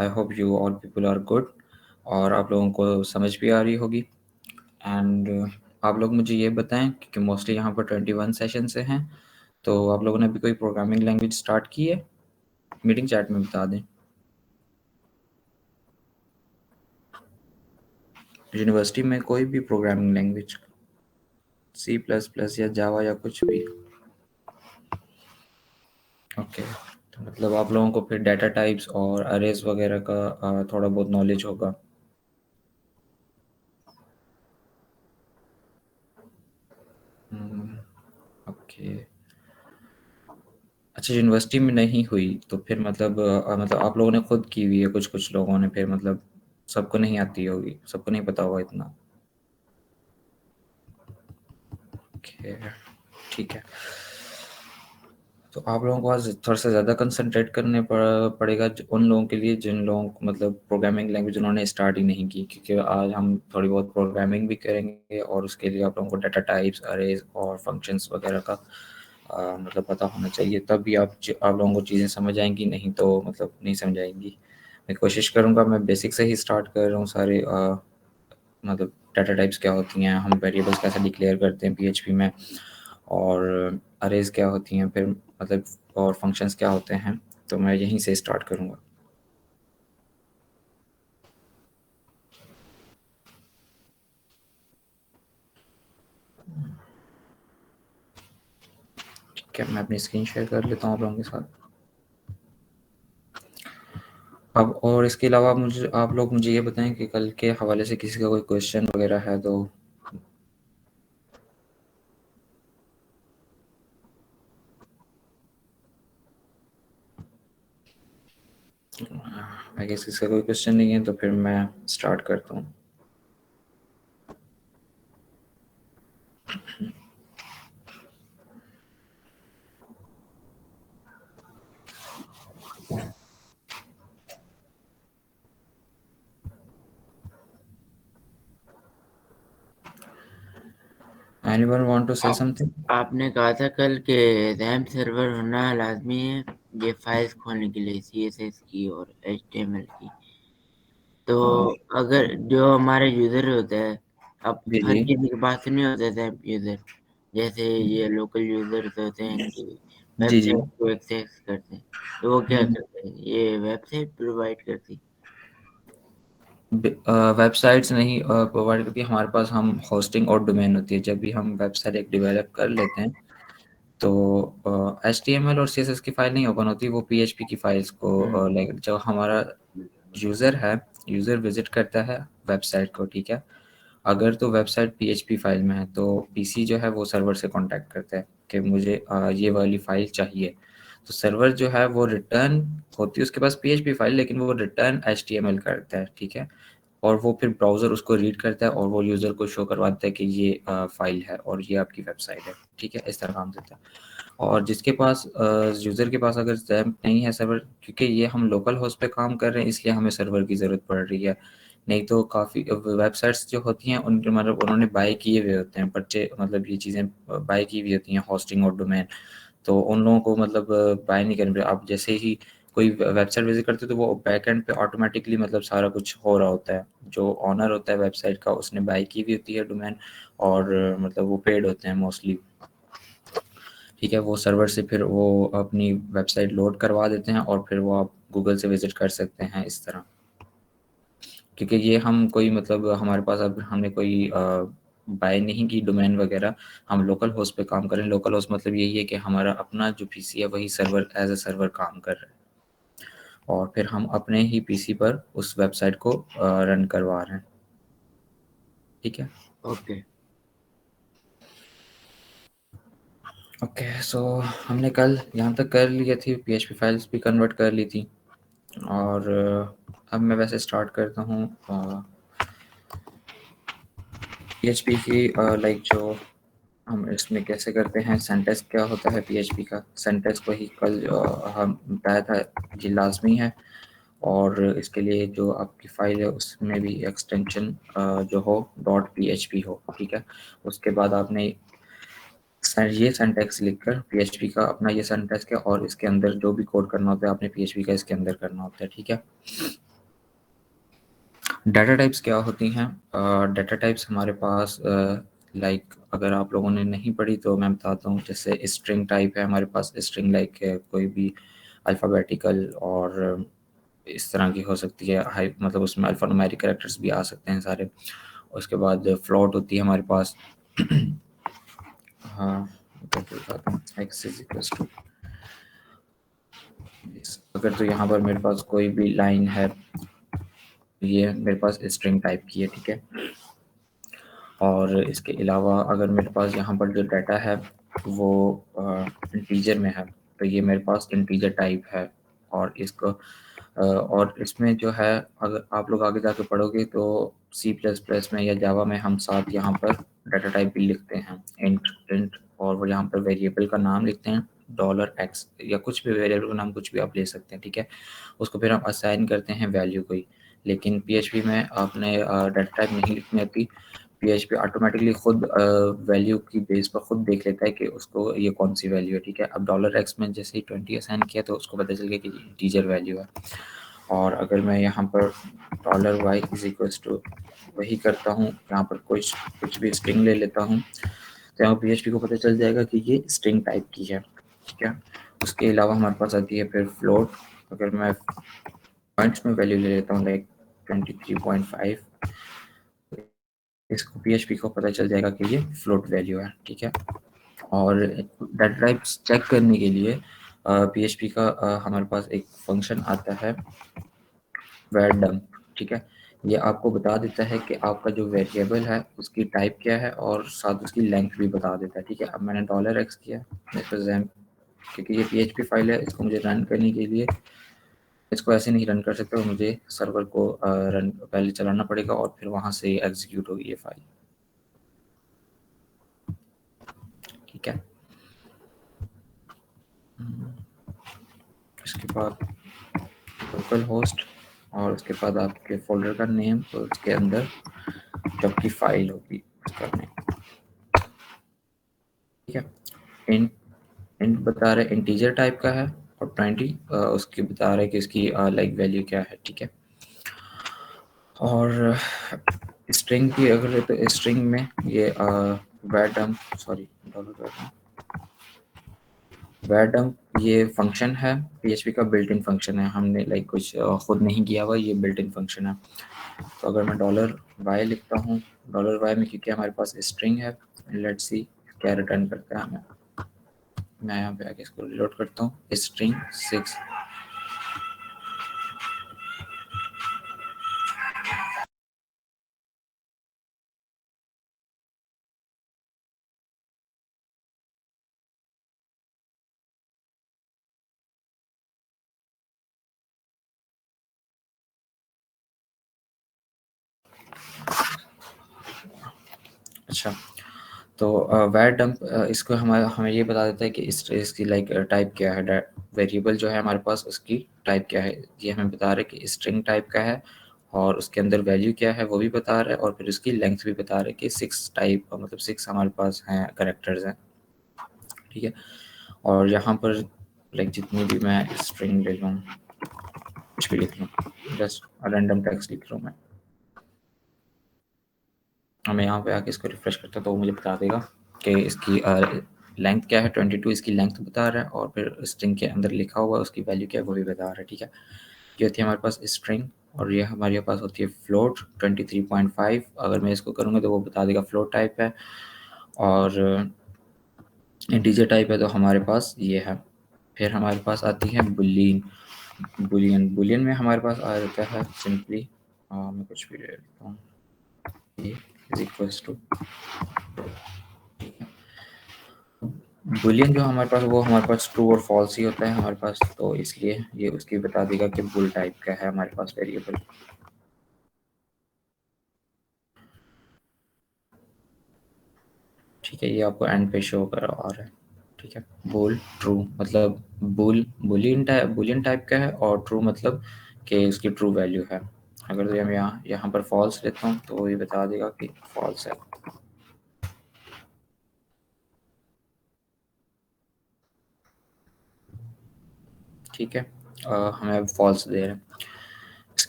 I hope you all people are good और आप लोगों को समझ भी आ रही होगी। एंड आप लोग मुझे ये बताएं क्योंकि मोस्टली यहाँ पर 21 सेशन से हैं, तो आप लोगों ने अभी कोई प्रोग्रामिंग लैंग्वेज स्टार्ट की है? मीटिंग चैट में बता दें। यूनिवर्सिटी में कोई भी प्रोग्रामिंग लैंग्वेज, C++ या जावा या कुछ भी? ओके, तो मतलब आप लोगों को फिर डाटा टाइप्स और अरेज वगैरह का थोड़ा बहुत नॉलेज होगा। ओके, अच्छा यूनिवर्सिटी में नहीं हुई तो फिर मतलब आप लोगों ने खुद की हुई है, कुछ कुछ लोगों ने, फिर मतलब सबको नहीं आती होगी, सबको नहीं पता होगा इतना। ओके, ठीक है। तो आप लोगों को आज थोड़ा सा ज़्यादा कंसंट्रेट करने पड़ेगा उन लोगों के लिए जिन लोगों को मतलब प्रोग्रामिंग लैंग्वेज उन्होंने स्टार्ट ही नहीं की, क्योंकि आज हम थोड़ी बहुत प्रोग्रामिंग भी करेंगे और उसके लिए आप लोगों को डाटा टाइप्स, अरेज और फंक्शंस वगैरह का मतलब पता होना चाहिए, तब भी आप लोगों को चीज़ें समझ आएंगी, नहीं तो मतलब नहीं समझ आएंगी। मैं कोशिश करूँगा, मैं बेसिक से ही स्टार्ट कर रहा हूँ सारे मतलब डाटा टाइप्स क्या होती हैं, हम वेरिएबल्स कैसे डिक्लेयर करते हैं PHP में, और अरेज क्या होती हैं, फिर मतलब और फंक्शंस क्या होते हैं, तो मैं यहीं से स्टार्ट करूँगा। ठीक है, मैं अपनी स्क्रीन शेयर कर लेता हूँ आप लोगों के साथ। अब और इसके अलावा मुझे आप लोग मुझे ये बताएं कि कल के हवाले से किसी का कोई क्वेश्चन वगैरह है तो। आई गेस किसी का कोई क्वेश्चन नहीं है, तो फिर मैं स्टार्ट करता हूँ। Anyone want to say something? आपने कहा था कल के रैम सर्वर होना लाजमी है ये फाइल्स खोलने के लिए, CSS की और HTML की। तो अगर जो हमारे यूजर होता है, अब जी हर जी किसी के पास तो नहीं होता रैम यूजर, जैसे ये लोकल यूजर्स होते हैं कि जी जी। वेबसाइट को एक्सेस करते हैं, तो वो क्या हम्म। करते हैं, ये वेबसाइट प्रोवाइड करती। वेबसाइट्स नहीं प्रोवाइड करती हमारे पास, हम होस्टिंग और डोमेन होती है। जब भी हम वेबसाइट एक डेवलप कर लेते हैं तो HTML और CSS की फाइल नहीं ओपन होती, वो PHP की फाइल्स को लाइक जो हमारा यूज़र है, यूज़र विजिट करता है वेबसाइट को, ठीक है। अगर तो वेबसाइट PHP फाइल में है तो PC जो है वो सर्वर से कांटेक्ट करता है कि मुझे ये वाली फाइल चाहिए। तो सर्वर जो है वो रिटर्न होती है उसके पास PHP फाइल, लेकिन वो रिटर्न HTML करता है, ठीक है। और वो फिर ब्राउज़र उसको रीड करता है और वो यूज़र को शो करवाता है कि ये फाइल है और ये आपकी वेबसाइट है, ठीक है। इस तरह काम देता है। और जिसके पास यूज़र के पास अगर XAMPP नहीं है सर्वर, क्योंकि ये हम लोकल होस्ट पे काम कर रहे हैं इसलिए हमें सर्वर की ज़रूरत पड़ रही है। नहीं तो काफ़ी वेबसाइट्स जो होती हैं उनके मतलब उन्होंने बाय किए हुए होते हैं, बच्चे मतलब ये चीज़ें बाय की हुई होती हैं, होस्टिंग और डोमेन। तो उन लोगों को मतलब बाय नहीं करनी पड़े। आप जैसे ही कोई वेबसाइट विजिट करते हो तो वो बैकएंड पे ऑटोमेटिकली मतलब सारा कुछ हो रहा होता है। जो ओनर होता है वेबसाइट का उसने बाय की हुई होती है डोमेन, और मतलब वो पेड होते हैं मोस्टली, ठीक है। वो सर्वर से फिर वो अपनी वेबसाइट लोड करवा देते हैं और फिर वो आप गूगल से विजिट कर सकते हैं इस तरह। क्योंकि ये हम कोई मतलब हमारे पास अब हमने कोई बाय नहीं की डोमेन वगैरह, हम लोकल होस्ट पे काम करें। लोकल होस्ट मतलब यही है कि हमारा अपना जो PC है वही सर्वर एज अ सर्वर काम कर रहा है, और फिर हम अपने ही PC पर उस वेबसाइट को रन करवा रहे हैं, ठीक है। ओके। ओके, सो हमने कल यहाँ तक कर लिए थी, PHP फाइल्स भी कन्वर्ट कर ली थी, और अब मैं वैसे स्टार्ट करता हूँ PHP की लाइक जो हम इसमें कैसे करते हैं, सिंटैक्स क्या होता है PHP का। सिंटैक्स को ही कल हम बताया था, ये लाजमी है। और इसके लिए जो आपकी फाइल है उसमें भी एक्सटेंशन जो हो .php हो, ठीक है। उसके बाद आपने ये सिंटैक्स लिखकर PHP का अपना ये सिंटैक्स है, और इसके अंदर जो भी कोड करना होता है आपने PHP का इसके अंदर करना होता है, ठीक है। डाटा टाइप्स क्या होती हैं? डाटा टाइप्स हमारे पास लाइक अगर आप लोगों ने नहीं पढ़ी तो मैं बताता हूँ। जैसे स्ट्रिंग टाइप है हमारे पास, स्ट्रिंग लाइक कोई भी अल्फ़ाबेटिकल और इस तरह की हो सकती है, हाई मतलब उसमें अल्फ़ान्यूमेरिक कैरेक्टर्स भी आ सकते हैं सारे। उसके बाद फ्लोट होती है हमारे पास। हाँ, एक्स इज इक्वल्स टू, अगर तो यहाँ पर मेरे पास कोई भी लाइन है, ये मेरे पास स्ट्रिंग टाइप की है, ठीक है। और इसके अलावा अगर मेरे पास यहाँ पर जो डाटा है वो इंटीजर में है, तो ये मेरे पास इंटीजर टाइप है। और इसको और इसमें जो है, अगर आप लोग आगे जाके पढ़ोगे तो सी प्लस प्लस में या जावा में हम साथ यहाँ पर डाटा टाइप भी लिखते हैं, इंट इंट, और वो यहाँ पर वेरिएबल का नाम लिखते हैं $x या कुछ भी वेरिएबल का नाम कुछ भी आप ले सकते हैं, ठीक है। उसको फिर हम असाइन करते हैं वैल्यू कोई। लेकिन पीएचपी में आपने डाटा टाइप नहीं लिखनी होती, पीएचपी ऑटोमेटिकली खुद वैल्यू की बेस पर खुद देख लेता है कि उसको ये कौन सी वैल्यू है, ठीक है। अब $x में जैसे ही 20 असाइन किया तो उसको पता चल गया कि इंटीजर वैल्यू है। और अगर मैं यहाँ पर $y इज इक्वल्स टू वही करता हूँ, यहाँ पर कुछ भी स्ट्रिंग ले लेता हूँ, तो यहाँ पीएचपी को पता चल जाएगा कि ये स्ट्रिंग टाइप की है, ठीक है। उसके अलावा हमारे पास आती है फिर फ्लोट। अगर मैं पॉइंट्स में वैल्यू ले लेता हूँ लाइक 23.5, इसको पीएचपी को पता चल जाएगा कि ये फ्लोट वैल्यू है, ठीक है। और डाटा टाइप्स चेक करने के लिए पीएचपी का हमारे पास एक फंक्शन आता है वैरडम्प, ठीक है। ये आपको बता देता है कि आपका जो वेरिएबल है उसकी टाइप क्या है और साथ उसकी लेंथ भी बता देता है, ठीक है। अब मैंने $x किया क्योंकि ये पीएचपी फाइल है, इसको मुझे रन करने के लिए इसको ऐसे नहीं रन कर सकते, और मुझे सर्वर को रन पहले चलाना पड़ेगा और फिर वहाँ से एग्जीक्यूट होगी ये फाइल, ठीक है। इसके बाद लोकल होस्ट और उसके बाद आपके फोल्डर का नेम और उसके अंदर जो आपकी फाइल होगी उसका नेम, ठीक है। इंट इंट बता रहे इंटीजर टाइप का है, और 20 उसकी बता रहे कि इसकी लाइक वैल्यू क्या है, ठीक है। और स्ट्रिंग की अगर है तो स्ट्रिंग में ये वैरडम्प ये फंक्शन है, पीएचपी का बिल्ट इन फंक्शन है, हमने लाइक कुछ खुद नहीं किया हुआ, ये बिल्ट इन फंक्शन है। तो अगर मैं $y लिखता हूँ, $y में क्योंकि हमारे पास स्ट्रिंग है, लेट्स सी क्या रिटर्न करता है हमें। मैं यहाँ पे आके इसको रिलोड करता हूँ, स्ट्रिंग 6। अच्छा, तो वैर डंप इसको हमें ये बता देता है कि इसकी लाइक टाइप क्या है, वेरिएबल जो है हमारे पास उसकी टाइप क्या है, ये हमें बता रहा है कि स्ट्रिंग टाइप का है, और उसके अंदर वैल्यू क्या है वो भी बता रहा है, और फिर उसकी लेंथ भी बता रहा है कि 6 टाइप मतलब 6 हमारे पास हैं करेक्टर्स हैं, ठीक है। और यहाँ पर लाइक जितनी भी मैं स्ट्रिंग ले लूँ, कुछ भी लिख लूँ, जस्ट रैंडम टेक्स्ट लिख रहा हूँ मैं यहाँ पे आके इसको रिफ्रेश करता हूँ तो वो मुझे बता देगा कि इसकी लेंथ क्या है, 22 इसकी लेंथ बता रहा है, और फिर स्ट्रिंग के अंदर लिखा हुआ उसकी वैल्यू क्या है वो भी बता रहा है, ठीक है। ये होती है हमारे पास स्ट्रिंग, और ये हमारे पास होती है फ्लोट 23.5। अगर मैं इसको करूँगा तो वो बता देगा फ्लोट टाइप है, और इंटीजर टाइप है तो हमारे पास ये है। फिर हमारे पास आती है बुलियन। बुलियन में हमारे पास आ जाता है सिंपली, मैं कुछ भी ले लेता हूँ, ये इज इक्वल्स टू बुलियन जो हमारे पास वो हमारे पास ट्रू और फॉल्स ही होता है हमारे पास, तो इसलिए ये उसकी बता देगा कि बुल टाइप का है हमारे पास वेरिएबल, ठीक है। ये आपको एंड पे शो कर आ रहा है, ठीक है। बुल ट्रू मतलब बुलियन टाइप का है, और ट्रू मतलब कि उसकी ट्रू वैल्यू है। अगर तो मैं यहाँ पर फॉल्स लेता हूँ तो ये बता देगा कि फॉल्स है, ठीक है। हमें फॉल्स दे रहे हैं।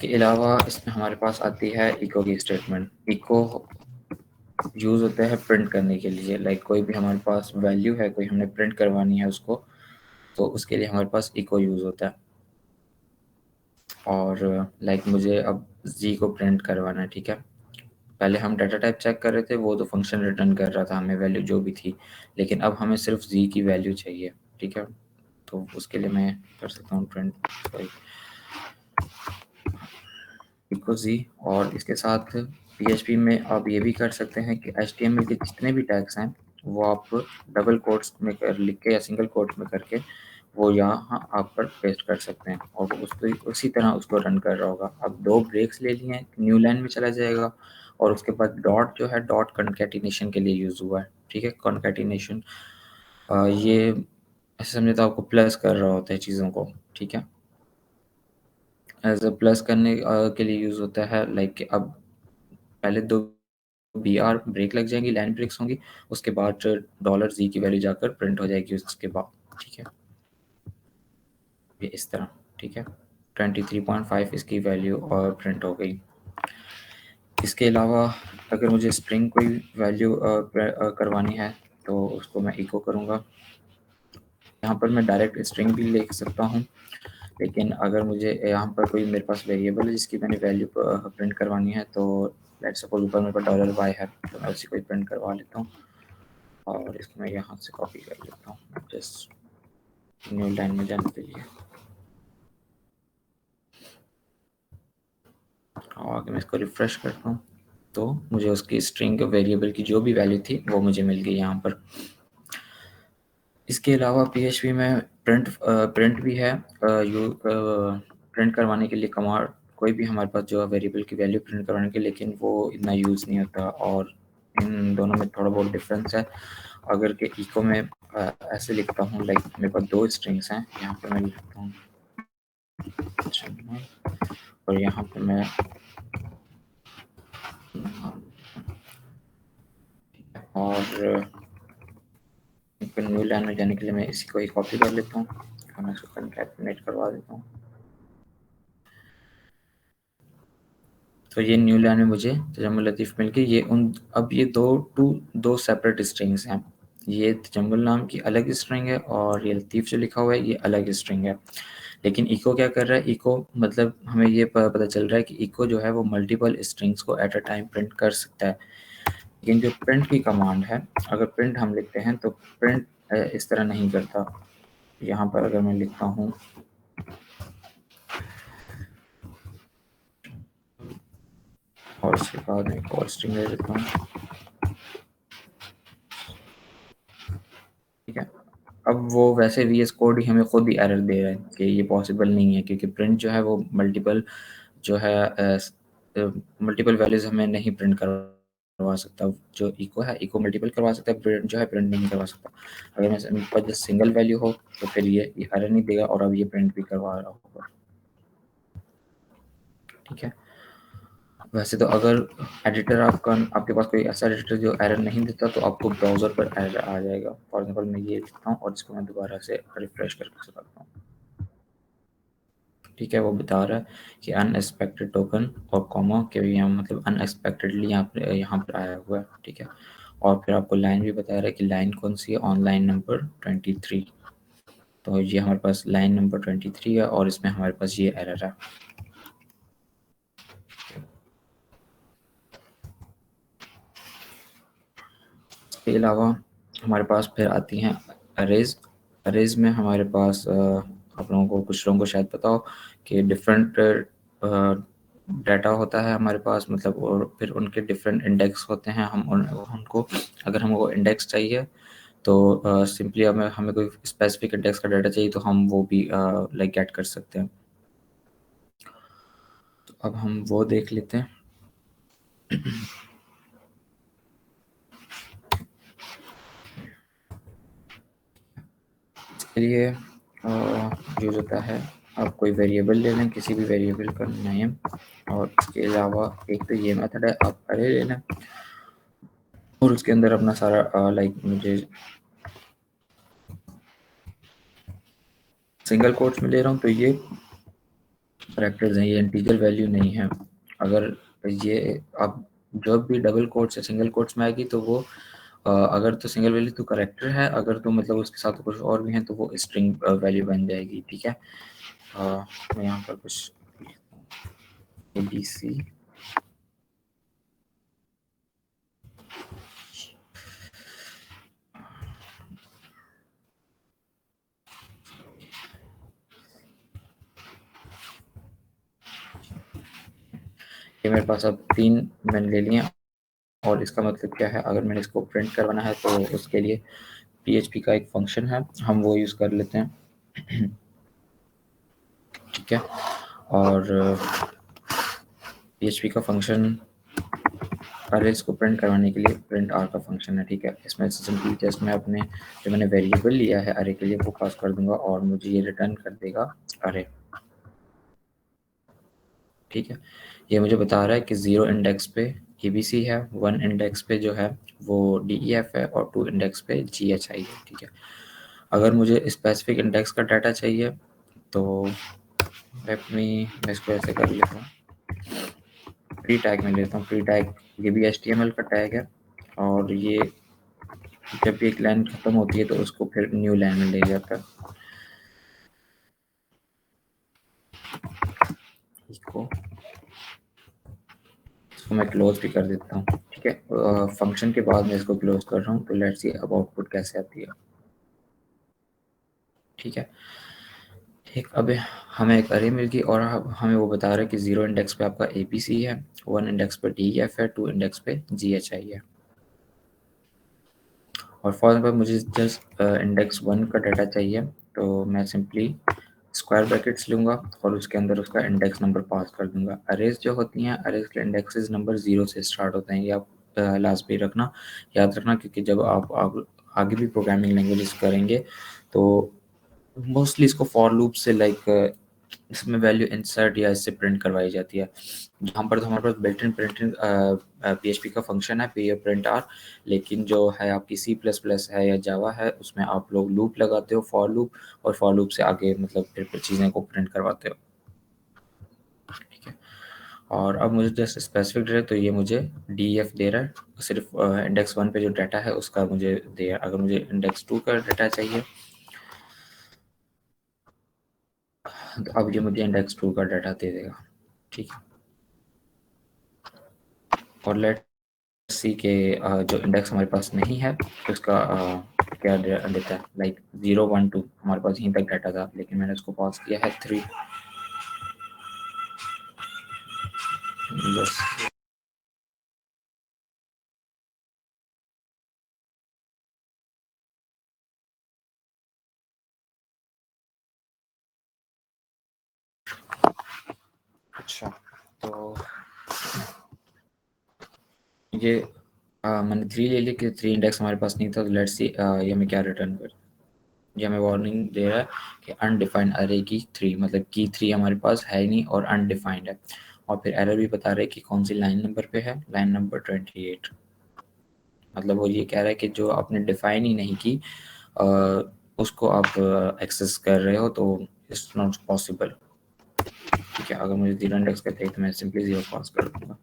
इसके अलावा इसमें हमारे पास आती है इको की स्टेटमेंट। इको यूज़ होता है प्रिंट करने के लिए, लाइक कोई भी हमारे पास वैल्यू है, कोई हमने प्रिंट करवानी है उसको, तो उसके लिए हमारे पास इको यूज़ होता है। और लाइक मुझे अब जी को प्रिंट करवाना है, ठीक है। पहले हम डाटा टाइप चेक कर रहे थे, वो तो फंक्शन रिटर्न कर रहा था हमें वैल्यू जो भी थी, लेकिन अब हमें सिर्फ जी की वैल्यू चाहिए, ठीक है। तो उसके लिए मैं कर सकता हूँ प्रिंट इको जी। और इसके साथ पीएचपी में आप ये भी कर सकते हैं कि एचटीएमएल के जितने भी टैग्स हैं वो आप डबल कोट्स में कर लिख के या सिंगल कोट्स में करके वो यहाँ आप पर पेस्ट कर सकते हैं, और वो उसको उसी तरह उसको रन कर रहा होगा। अब 2 ब्रेक्स ले लिए हैं, न्यू लाइन में चला जाएगा, और उसके बाद डॉट जो है डॉट कॉन्कैटिनेशन के लिए यूज़ हुआ है, ठीक है। कॉन्कैटिनेशन ये ऐसे समझे तो आपको प्लस कर रहा होता है चीज़ों को, ठीक है। एज अ प्लस करने के लिए यूज़ होता है, लाइक अब पहले 2 बीआर ब्रेक लग जाएंगी, लाइन ब्रेक्स होंगी, उसके बाद डॉलर जी की वैल्यू जाकर प्रिंट हो जाएगी उसके बाद, ठीक है। ये इस तरह, ठीक है। 23.5 इसकी वैल्यू और प्रिंट हो गई। इसके अलावा अगर मुझे स्ट्रिंग कोई वैल्यू करवानी है तो उसको मैं इको करूँगा। यहाँ पर मैं डायरेक्ट स्ट्रिंग भी लिख सकता हूँ, लेकिन अगर मुझे यहाँ पर कोई मेरे पास वेरिएबल है जिसकी मैंने वैल्यू प्रिंट करवानी है, तो लेट्स सपोज ऊपर मेरे पास $y है, तो मैं उसी को प्रिंट करवा लेता हूँ, और इसको मैं यहाँ से कॉपी कर लेता हूँ जस्ट न्यू लाइन में जाने के लिए। और मैं इसको रिफ्रेश करता हूँ तो मुझे उसकी स्ट्रिंग वेरिएबल की जो भी वैल्यू थी वो मुझे मिल गई यहाँ पर। इसके अलावा पीएचपी में प्रिंट भी है। प्रिंट करवाने के लिए कमांड कोई भी हमारे पास जो है वेरिएबल की वैल्यू प्रिंट करवाने के, लेकिन वो इतना यूज़ नहीं होता, और इन दोनों में थोड़ा बहुत डिफरेंस है। अगर के इको में ऐसे लिखता हूँ, लाइक मेरे पास 2 स्ट्रिंग्स हैं, यहाँ पे मैं लिखता हूँ और यहाँ पे मैं और न्यू लाइन में जाने के लिए मैं इसी को ही कॉपी कर लेता हूँ और मैं इसको कंकैटिनेट करवा देता हूँ। तो ये न्यू लाइन में मुझे तजम्मुल लतीफ़ मिल गई। ये अब ये दो सेपरेट स्ट्रिंग्स हैं। ये तजम्मुल नाम की अलग स्ट्रिंग है और ये लतीफ़ जो लिखा हुआ है ये अलग स्ट्रिंग है। लेकिन इको क्या कर रहा है, इको मतलब हमें ये पता चल रहा है कि इको जो है वो मल्टीपल स्ट्रिंग्स को एट अ टाइम प्रिंट कर सकता है। लेकिन जो प्रिंट की कमांड है, अगर प्रिंट हम लिखते हैं तो प्रिंट इस तरह नहीं करता। यहाँ पर अगर मैं लिखता हूँ और उसके बाद एक और स्ट्रिंग ले लेता हूँ, ठीक है। अब वो वैसे VS कोड ही हमें खुद ही एरर दे रहा है कि ये पॉसिबल नहीं है, क्योंकि प्रिंट जो है वो मल्टीपल जो है मल्टीपल वैल्यूज हमें नहीं प्रिंट करवा सकता। जो इको है इको मल्टीपल करवा सकता है, प्रिंट जो है प्रिंट नहीं करवा सकता। अगर मेरे पास जस्ट सिंगल वैल्यू हो तो फिर ये एरर नहीं देगा, और अब ये प्रिंट भी करवा रहा होगा, ठीक है। वैसे तो अगर एडिटर आपके पास कोई ऐसा एडिटर जो एरर नहीं देता, तो आपको ब्राउज़र पर एरर आ जाएगा। फॉर एग्जांपल मैं ये लिखता हूँ और इसको मैं दोबारा से रिफ्रेश करके चलाता हूँ, ठीक है। वो बता रहा है कि अनएक्सपेक्टेड टोकन और कॉमा के भी यहाँ मतलब अनएक्सपेक्टेडली यहाँ पर आया हुआ है, ठीक है। और फिर आपको लाइन भी बता रहा है कि लाइन कौन सी है, ऑन लाइन नंबर 23। तो ये हमारे पास लाइन नंबर 23 है और इसमें हमारे पास ये एरर है। इसके अलावा हमारे पास फिर आती हैं अरेज। अरेज में हमारे पास आप लोगों को कुछ लोगों को शायद पता हो कि डिफरेंट डाटा होता है हमारे पास, मतलब, और फिर उनके डिफरेंट इंडेक्स होते हैं। हम उनको अगर हमको इंडेक्स चाहिए तो सिंपली हमें हमें कोई स्पेसिफिक इंडेक्स का डाटा चाहिए तो हम वो भी लाइक गेट कर सकते हैं। तो अब हम वो देख लेते हैं। इसके लिए यूज होता है, आप कोई वेरिएबल ले लें, किसी भी वेरिएबल का नेम, और इसके अलावा एक तो ये मेथड है, आप अरे ले लें और उसके अंदर अपना सारा लाइक मुझे सिंगल कोट्स में ले रहा हूँ तो ये कैरेक्टर्स हैं, ये इंटीजर वैल्यू नहीं है। अगर ये अब जब भी डबल कोट्स या सिंगल कोट्स में आएगी तो वो अगर तो सिंगल वैल्यू तो कैरेक्टर है, अगर तो मतलब उसके साथ कुछ और भी हैं तो वो स्ट्रिंग वैल्यू बन जाएगी। ठीक है, मैं यहाँ पर कुछ ABC ये मेरे पास अब 3 मैंने ले लिए। और इसका मतलब क्या है, अगर मैंने इसको प्रिंट करवाना है तो उसके लिए PHP का एक फंक्शन है, हम वो यूज़ कर लेते हैं। ठीक है, और PHP का फंक्शन अरेज को प्रिंट करवाने के लिए प्रिंट आर का फंक्शन है। ठीक है, इसमें सिंपली जस्ट मैं अपने जो मैंने वेरिएबल लिया है अरे के लिए वो पास कर दूंगा और मुझे ये रिटर्न कर देगा अरे। ठीक है, ये मुझे बता रहा है कि 0 इंडेक्स पे ABC है, 1 इंडेक्स पे जो है वो DEF है और 2 इंडेक्स पे GHI है। ठीक है, अगर मुझे स्पेसिफिक इंडेक्स का डाटा चाहिए तो मैं इसको ऐसे कर लेता हूँ, प्री टैग में लेता हूँ। प्री टैग ये भी HTML का टैग है और ये जब भी एक लाइन खत्म होती है तो उसको फिर न्यू लाइन में ले जाता है। इसको मैं क्लोज भी कर देता हूँ। ठीक है, फंक्शन के बाद मैं इसको क्लोज कर रहा हूँ तो लेट्स सी अब आउटपुट कैसे आती है। ठीक है, ठीक, अब हमें एक अरे मिल गई और हमें वो बता रहा है कि 0 इंडेक्स पे आपका ABC है, 1 इंडेक्स पे DEF है, 2 इंडेक्स पे GHI है। और फॉर एग्जाम्पल मुझे जस्ट इंडेक्स 1 का डाटा चाहिए तो मैं सिंपली स्क्वायर ब्रैकेट्स लूँगा और उसके अंदर उसका इंडेक्स नंबर पास कर दूंगा। अरेज जो होती हैं, अरेज के इंडेक्सेस नंबर 0 से स्टार्ट होते हैं, ये आप लास्ट पे रखना, याद रखना, क्योंकि जब आप आगे भी प्रोग्रामिंग लैंग्वेजेस करेंगे तो मोस्टली इसको फॉर लूप से इसमें वैल्यू इंसर्ट या इससे प्रिंट करवाई जाती है। जहाँ पर तो हमारे पास बिल्ट इन प्रिंटिंग PHP का फंक्शन है प्रिंट आर, लेकिन जो है आपकी C++ है या जावा है उसमें आप लोग लूप लगाते हो, फॉर लूप, और फॉर लूप से आगे मतलब फिर चीज़ें को प्रिंट करवाते हो। ठीक है, और अब मुझे जस्ट स्पेसिफिक दे रहा है तो ये मुझे DEF दे रहा है, सिर्फ इंडेक्स 1 पे जो डाटा है उसका मुझे दे रहा है। अगर मुझे इंडेक्स 2 का डाटा चाहिए तो अब ये मुझे इंडेक्स 2 का डाटा दे देगा। ठीक है, और लेट सी के जो इंडेक्स हमारे पास नहीं है उसका क्या देता है, लाइक 0 1 2 हमारे पास यहीं तक डाटा था लेकिन मैंने उसको पास किया है 3। बस अच्छा, तो ये मैंने 3 ले लिया कि 3 इंडेक्स हमारे पास नहीं था, तो लेट्स सी ये हमें क्या रिटर्न कर, ये हमें वार्निंग दे रहा है कि अनडिफाइंड अरे की 3, मतलब की 3 हमारे पास है ही नहीं और अनडिफाइंड है। और फिर एरर भी बता रहा है कि कौन सी लाइन नंबर पे है, लाइन नंबर 28। मतलब वो ये कह रहा है कि जो आपने डिफाइन ही नहीं की उसको आप एक्सेस कर रहे हो तो इट्स नॉट पॉसिबल। ठीक है, अगर मुझे 0 इंडेक्स का चाहिए तो मैं सिंपली 0 पास कर दूंगा।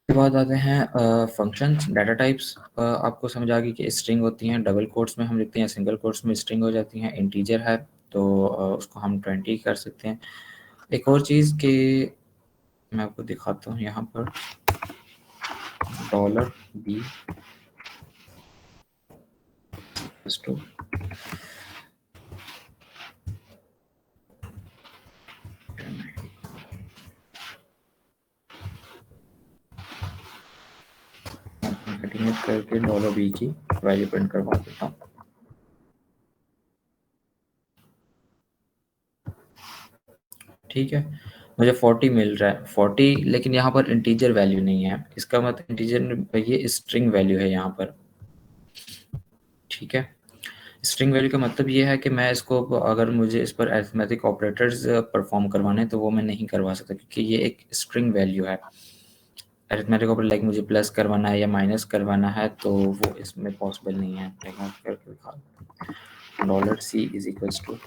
उसके बाद आते हैं फंक्शंस, डाटा टाइप्स। आपको समझ आ गई कि स्ट्रिंग होती हैं, डबल कोट्स में हम लिखते हैं, सिंगल कोट्स में स्ट्रिंग हो जाती हैं। इंटीजर है तो उसको हम 20 कर सकते हैं। एक और चीज़ कि मैं आपको दिखाता हूँ यहाँ पर $b टू कंटिन्यू करके $b की वैल्यू प्रिंट करवा देता हूँ। ठीक है, मुझे 40 मिल रहा है 40, लेकिन यहाँ पर इंटीजर वैल्यू नहीं है, इसका मतलब इंटीजर ये स्ट्रिंग वैल्यू है यहाँ पर। ठीक है, स्ट्रिंग वैल्यू का मतलब ये है कि मैं इसको अगर मुझे इस पर अरिथमेटिक ऑपरेटर्स परफॉर्म करवाने तो वो मैं नहीं करवा सकता क्योंकि ये एक स्ट्रिंग वैल्यू है। अरिथमेटिक ऑपरेटर लाइक मुझे प्लस करवाना है या माइनस करवाना है तो वो इसमें पॉसिबल नहीं है। करके दिखा $C इज इक्वल्स टू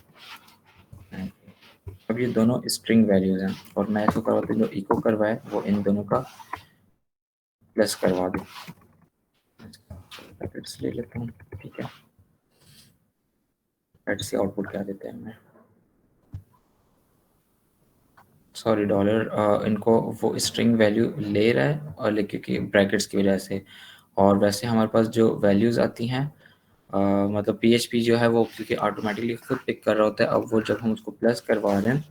अब ये दोनों स्ट्रिंग वैल्यूज हैं और मैं इसको करवाता हूँ, जो इको करवाए वो इन दोनों का प्लस करवा दूँ। पैकेट्स ले लेता हूँ, ठीक है। पैकेट से आउटपुट क्या देते हैं हमें, सॉरी डॉलर, इनको वो स्ट्रिंग वैल्यू ले रहा है और लेके कि ब्रैकेट्स की वजह से। और वैसे हमारे पास जो वैल्यूज़ आती हैं, मतलब PHP जो है वो क्योंकि ऑटोमेटिकली खुद पिक कर रहा होता है। अब वो जब हम उसको प्लस करवा रहे हैं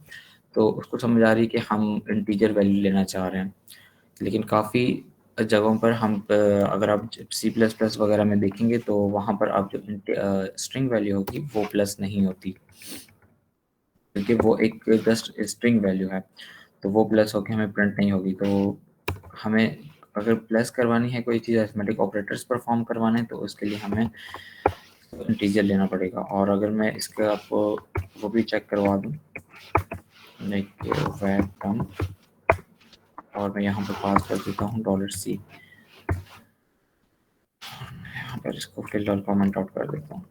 तो उसको समझ आ रही है कि हम इंटीजर वैल्यू लेना चाह रहे हैं। लेकिन काफ़ी जगहों पर हम अगर आप C++ वगैरह में देखेंगे तो वहाँ पर आप जो स्ट्रिंग वैल्यू होगी वो प्लस नहीं होती, क्योंकि वो एक जस्ट स्ट्रिंग वैल्यू है, तो वो प्लस होके हमें प्रिंट नहीं होगी। तो हमें अगर प्लस करवानी है, कोई चीज़ अरिथमेटिक ऑपरेटर्स परफॉर्म करवाने हैं, तो उसके लिए हमें इंटीजर लेना पड़ेगा। और अगर मैं इसका आपको वो भी चेक करवा दूँ, लाइक वेलकम, और मैं यहाँ पर पास कर देता हूँ $C, यहाँ पर इसको फिलहाल कमेंट आउट कर देता हूँ।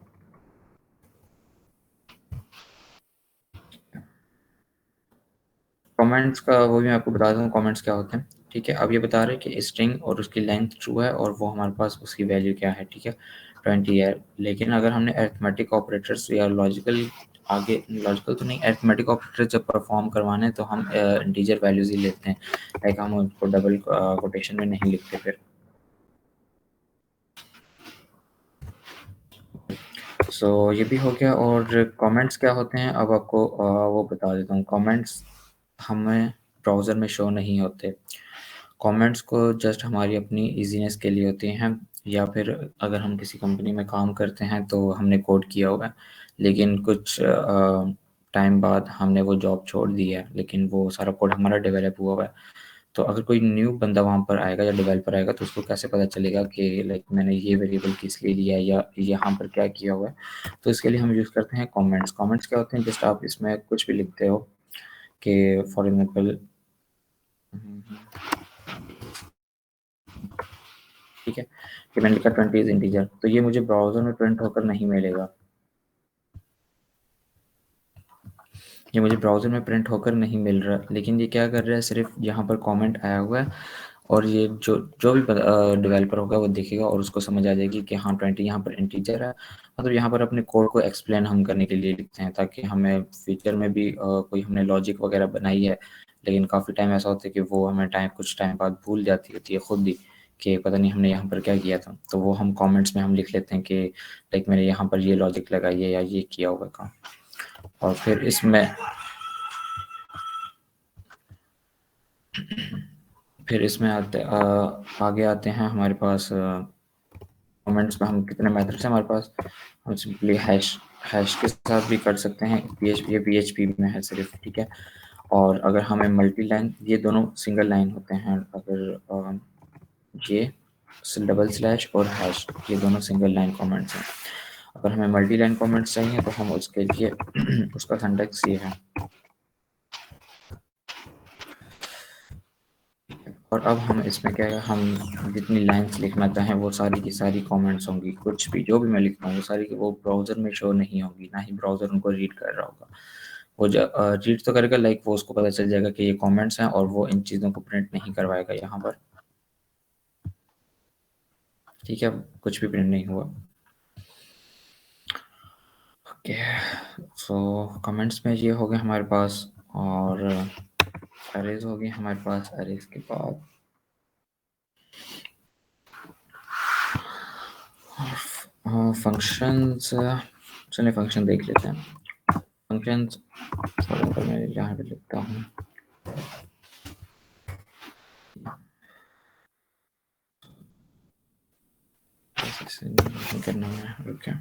कमेंट्स का वो भी मैं आपको बता दूँ कमेंट्स क्या होते हैं, ठीक है। अब ये बता रहे हैं कि स्ट्रिंग और उसकी लेंथ ट्रू है और वो हमारे पास उसकी वैल्यू क्या है, ठीक है, 20 है। लेकिन अगर हमने अरिथमेटिक ऑपरेटर्स या लॉजिकल, आगे लॉजिकल तो नहीं, अरिथमेटिक ऑपरेटर जब परफॉर्म करवाने हैं तो हम इंटीजर वैल्यूज ही लेते हैं, लाइक हम उसको डबल कोटेशन में नहीं लिखते फिर। सो ये भी हो गया। और कमेंट्स क्या होते हैं अब आपको वो बता देता हूँ। कमेंट्स हमें ब्राउज़र में शो नहीं होते। कमेंट्स को जस्ट हमारी अपनी इजीनेस के लिए होते हैं, या फिर अगर हम किसी कंपनी में काम करते हैं तो हमने कोड किया हुआ है, लेकिन कुछ टाइम बाद हमने वो जॉब छोड़ दी है, लेकिन वो सारा कोड हमारा डेवलप हुआ हुआ है। तो अगर कोई न्यू बंदा वहाँ पर आएगा या डेवलपर आएगा तो उसको कैसे पता चलेगा कि लाइक मैंने ये वेरिएबल किस लिए लिया है या यहाँ पर क्या किया हुआ है। तो इसके लिए हम यूज़ करते हैं कमेंट्स। कमेंट्स क्या होते हैं, जस्ट आप इसमें कुछ भी लिखते हो कि फॉर एग्जाम्पल, ठीक है, कि मैंने लिखा 20 इज इंटीजर, तो ये मुझे ब्राउज़र में प्रिंट होकर नहीं मिलेगा, ये मुझे ब्राउज़र में प्रिंट होकर नहीं मिल रहा। लेकिन ये क्या कर रहा है, सिर्फ यहाँ पर कमेंट आया हुआ है और ये जो जो भी डेवलपर होगा वो देखेगा और उसको समझ आ जाएगी कि हाँ 20 यहाँ पर इंटीजर है। मतलब यहाँ पर अपने कोड को एक्सप्लेन हम करने के लिए लिखते हैं, ताकि हमें फ्यूचर में भी कोई हमने लॉजिक वगैरह बनाई है, लेकिन काफ़ी टाइम ऐसा होता है कि वो हमें कुछ टाइम बाद भूल जाती होती है खुद ही, कि पता नहीं हमने यहाँ पर क्या किया था। तो वो हम कमेंट्स में हम लिख लेते हैं कि लाइक मैंने यहाँ पर ये लॉजिक लगाई है या ये किया हुआ काम। और फिर इसमें आगे आते हैं हमारे पास कमेंट्स में हम कितने मेथड्स हैं हमारे पास। हम सिंपली हैश के साथ भी कर सकते हैं, ये PHP में है सिर्फ, ठीक है। और अगर हमें मल्टी लाइन, ये दोनों सिंगल लाइन होते हैं, अगर ये डबल स्लैश और हैश, ये दोनों सिंगल लाइन कमेंट्स हैं। अगर हमें मल्टी लाइन कमेंट्स चाहिए तो हम उसके लिए उसका सिंटैक्स ये है। और अब हम इसमें क्या है, हम जितनी लाइंस लिखना चाहें वो सारी की सारी कमेंट्स होंगी, कुछ भी जो भी मैं लिखता हूँ वो सारी वो ब्राउज़र में शो नहीं होगी, ना ही ब्राउज़र उनको रीड कर रहा होगा। वो रीड तो करेगा, लाइक वो उसको पता चल जाएगा कि ये कमेंट्स हैं और वो इन चीज़ों को प्रिंट नहीं करवाएगा यहाँ पर, ठीक है। कुछ भी प्रिंट नहीं हुआ। ओके, सो कमेंट्स में ये हो गया हमारे पास। और अरेज हो गई हमारे पास। अरेज के बाद फंक्शंस, चलिए फंक्शन देख लेते हैं। फंक्शंस मैं यहाँ पे लिखता हूँ, करना है, ओके।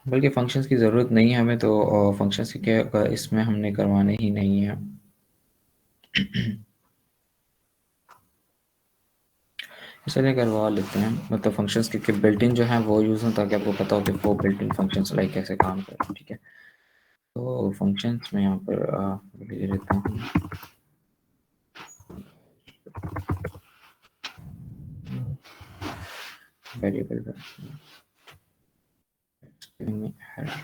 बल्कि फंक्शंस की ज़रूरत नहीं है हमें, तो फंक्शंस की क्या इसमें हमने करवाने ही नहीं है। चलिए करवा लेते हैं, मतलब फंक्शंस के बिल्ट इन जो है वो यूज़ हो, ताकि आपको पता हो कि वो बिल्ट इन फंक्शंस लाइक कैसे काम करते हैं, ठीक है। तो फंक्शंस में यहाँ पर ले लेता हूँ वेरिएबल giving me error.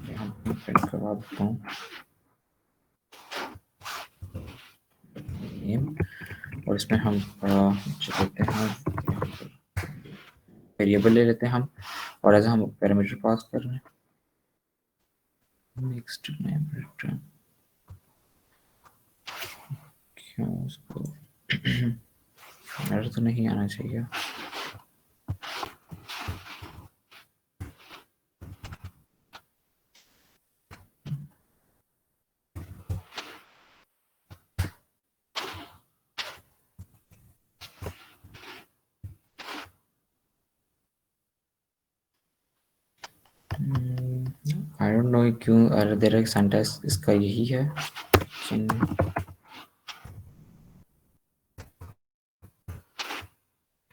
यहाँ प्रिंट करवा देता हूँ नेम, और इसमें हम जो लेते हैं वेरिएबल ले लेते हैं हम, और ऐसा हम पैरामीटर पास कर रहे हैं। नेक्स्ट नेम रिटर्न, क्यों उसको एरर तो नहीं आना चाहिए। आई डोंट नो क्यों एरर दे रहा है। सिंटैक्स इसका यही है।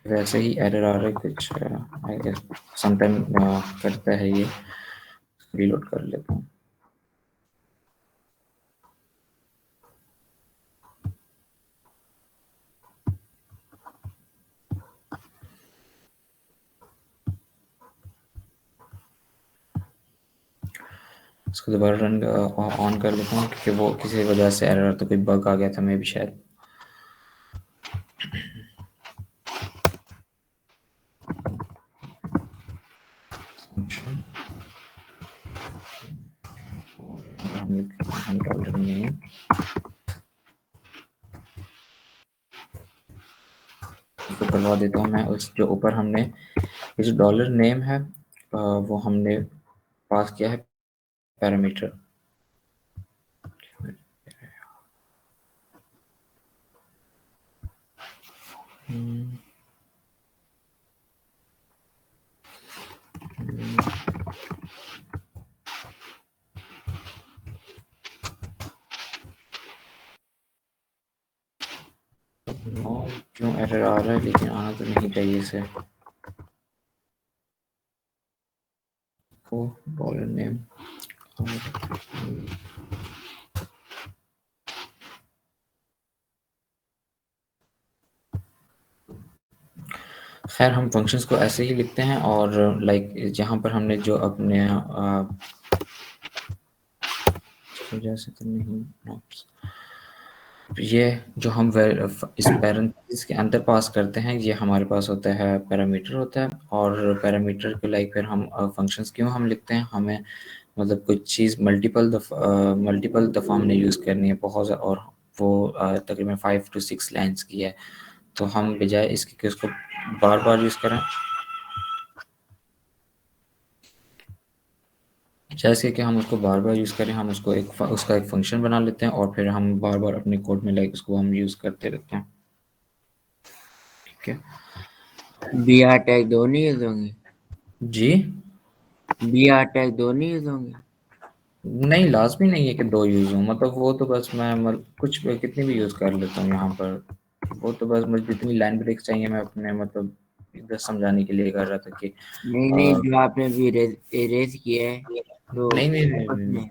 वैसे ही एरर आ रहा है कुछ, आई गेस समटाइम करता है ये। रीलोड कर लेता हूँ। इसको दोबारा रन ऑन कर देता हूँ, क्योंकि वो किसी वजह से एरर, तो कोई बग आ गया था मे भी शायद। हम डॉलर नेम इसको करवा देता हूँ मैं। उस जो ऊपर हमने ये जो डॉलर नेम है वो हमने पास किया है पैरामीटर। क्यों एरर आ रहा है, लेकिन आना तो नहीं चाहिए इसे। को डॉलर नेम खैर, हम फंक्शंस को ऐसे ही लिखते हैं, और लाइक जहाँ पर हमने जो अपने वजह से तो नहीं, ये जो हम इस पैरेंथेसिस के अंदर पास करते हैं, ये हमारे पास होता है पैरामीटर होता है। और पैरामीटर को लाइक फिर हम फंक्शंस क्यों हम लिखते हैं, हमें मतलब कुछ चीज़ मल्टीपल दफ़ा हमने यूज़ करनी है बहुत ज़्यादा, और वो तकरीबन 5 to 6 लाइन्स की है। तो हम बजाय इसके कि उसको बार बार यूज़ करें, जैसे कि हम उसको बार बार यूज़ करें, हम उसको उसका एक फंक्शन बना लेते हैं, और फिर हम बार बार अपने कोड में लाइक उसको हम यूज़ करते रहते हैं। ठीक है, BR टैग दोनों यूज होंगे? जी BR टैग दोनों यूज होंगे? नहीं, लाज़मी नहीं है कि 2 यूज़ हों, मतलब वो तो बस मैं कुछ कितनी भी यूज़ कर लेता हूँ यहाँ पर। वो तो बस मुझे जितनी लाइन ब्रेक्स चाहिए, मैं अपने मतलब इधर समझाने के लिए कर रहा था कि नहीं, जो आपने भी इरेज किया है तो नहीं, उसमें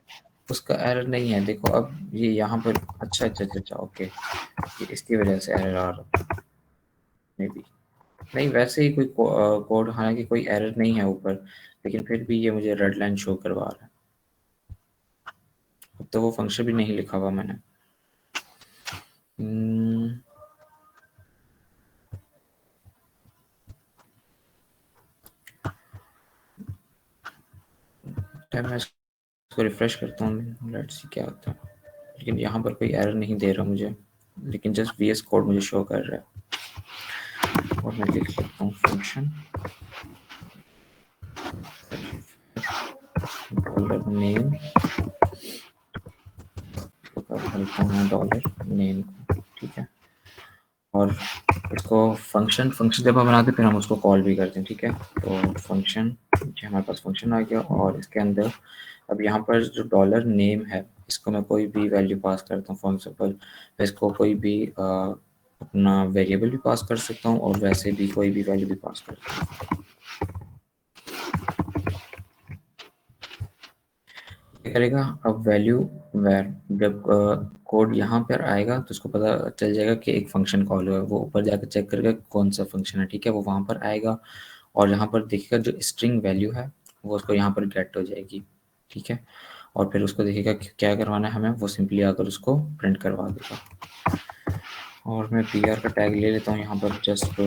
उसका एरर नहीं है। देखो अब ये यहाँ पर अच्छा, ओके, ये इसकी वजह से एरर आ रहा है मे बी। नहीं, वैसे ही कोई कोड, हालांकि कोई एरर नहीं है ऊपर, लेकिन फिर भी ये मुझे रेड लाइन शो करवा रहा है। अब तो वो फंक्शन भी नहीं लिखा हुआ मैंने। मैं इसको रिफ्रेश करता हूँ, लेट्स सी क्या होता है। लेकिन यहाँ पर कोई एरर नहीं दे रहा मुझे, लेकिन जस्ट VS कोड मुझे शो कर रहा है। और मैं लिख सकता हूँ function dollar name, dollar name, ठीक है। और इसको फंक्शन जब हम बनाते हैं, फिर हम उसको कॉल भी करते हैं, ठीक है। तो फंक्शन, हमारे पास फंक्शन आ गया, और इसके अंदर अब यहाँ पर जो डॉलर नेम है, इसको मैं कोई भी वैल्यू पास करता हूँ। फॉर एग्जाम्पल, इसको कोई भी अपना वेरिएबल भी पास कर सकता हूँ, और वैसे भी कोई भी वैल्यू भी पास कर सकता हूँ। करेगा, अब वैल्यू वेर, जब कोड यहाँ पर आएगा तो उसको पता चल जाएगा कि एक फंक्शन कॉल हुआ है, वो ऊपर जाकर चेक करेगा कौन सा फंक्शन है, ठीक है, वो वहाँ पर आएगा और यहाँ पर देखेगा जो स्ट्रिंग वैल्यू है वो उसको यहाँ पर गेट हो जाएगी, ठीक है, और फिर उसको देखेगा कि क्या करवाना है हमें, वो सिंपली आकर उसको प्रिंट करवा देगा। और मैं PR का टैग ले लेता हूँ यहाँ पर जस्ट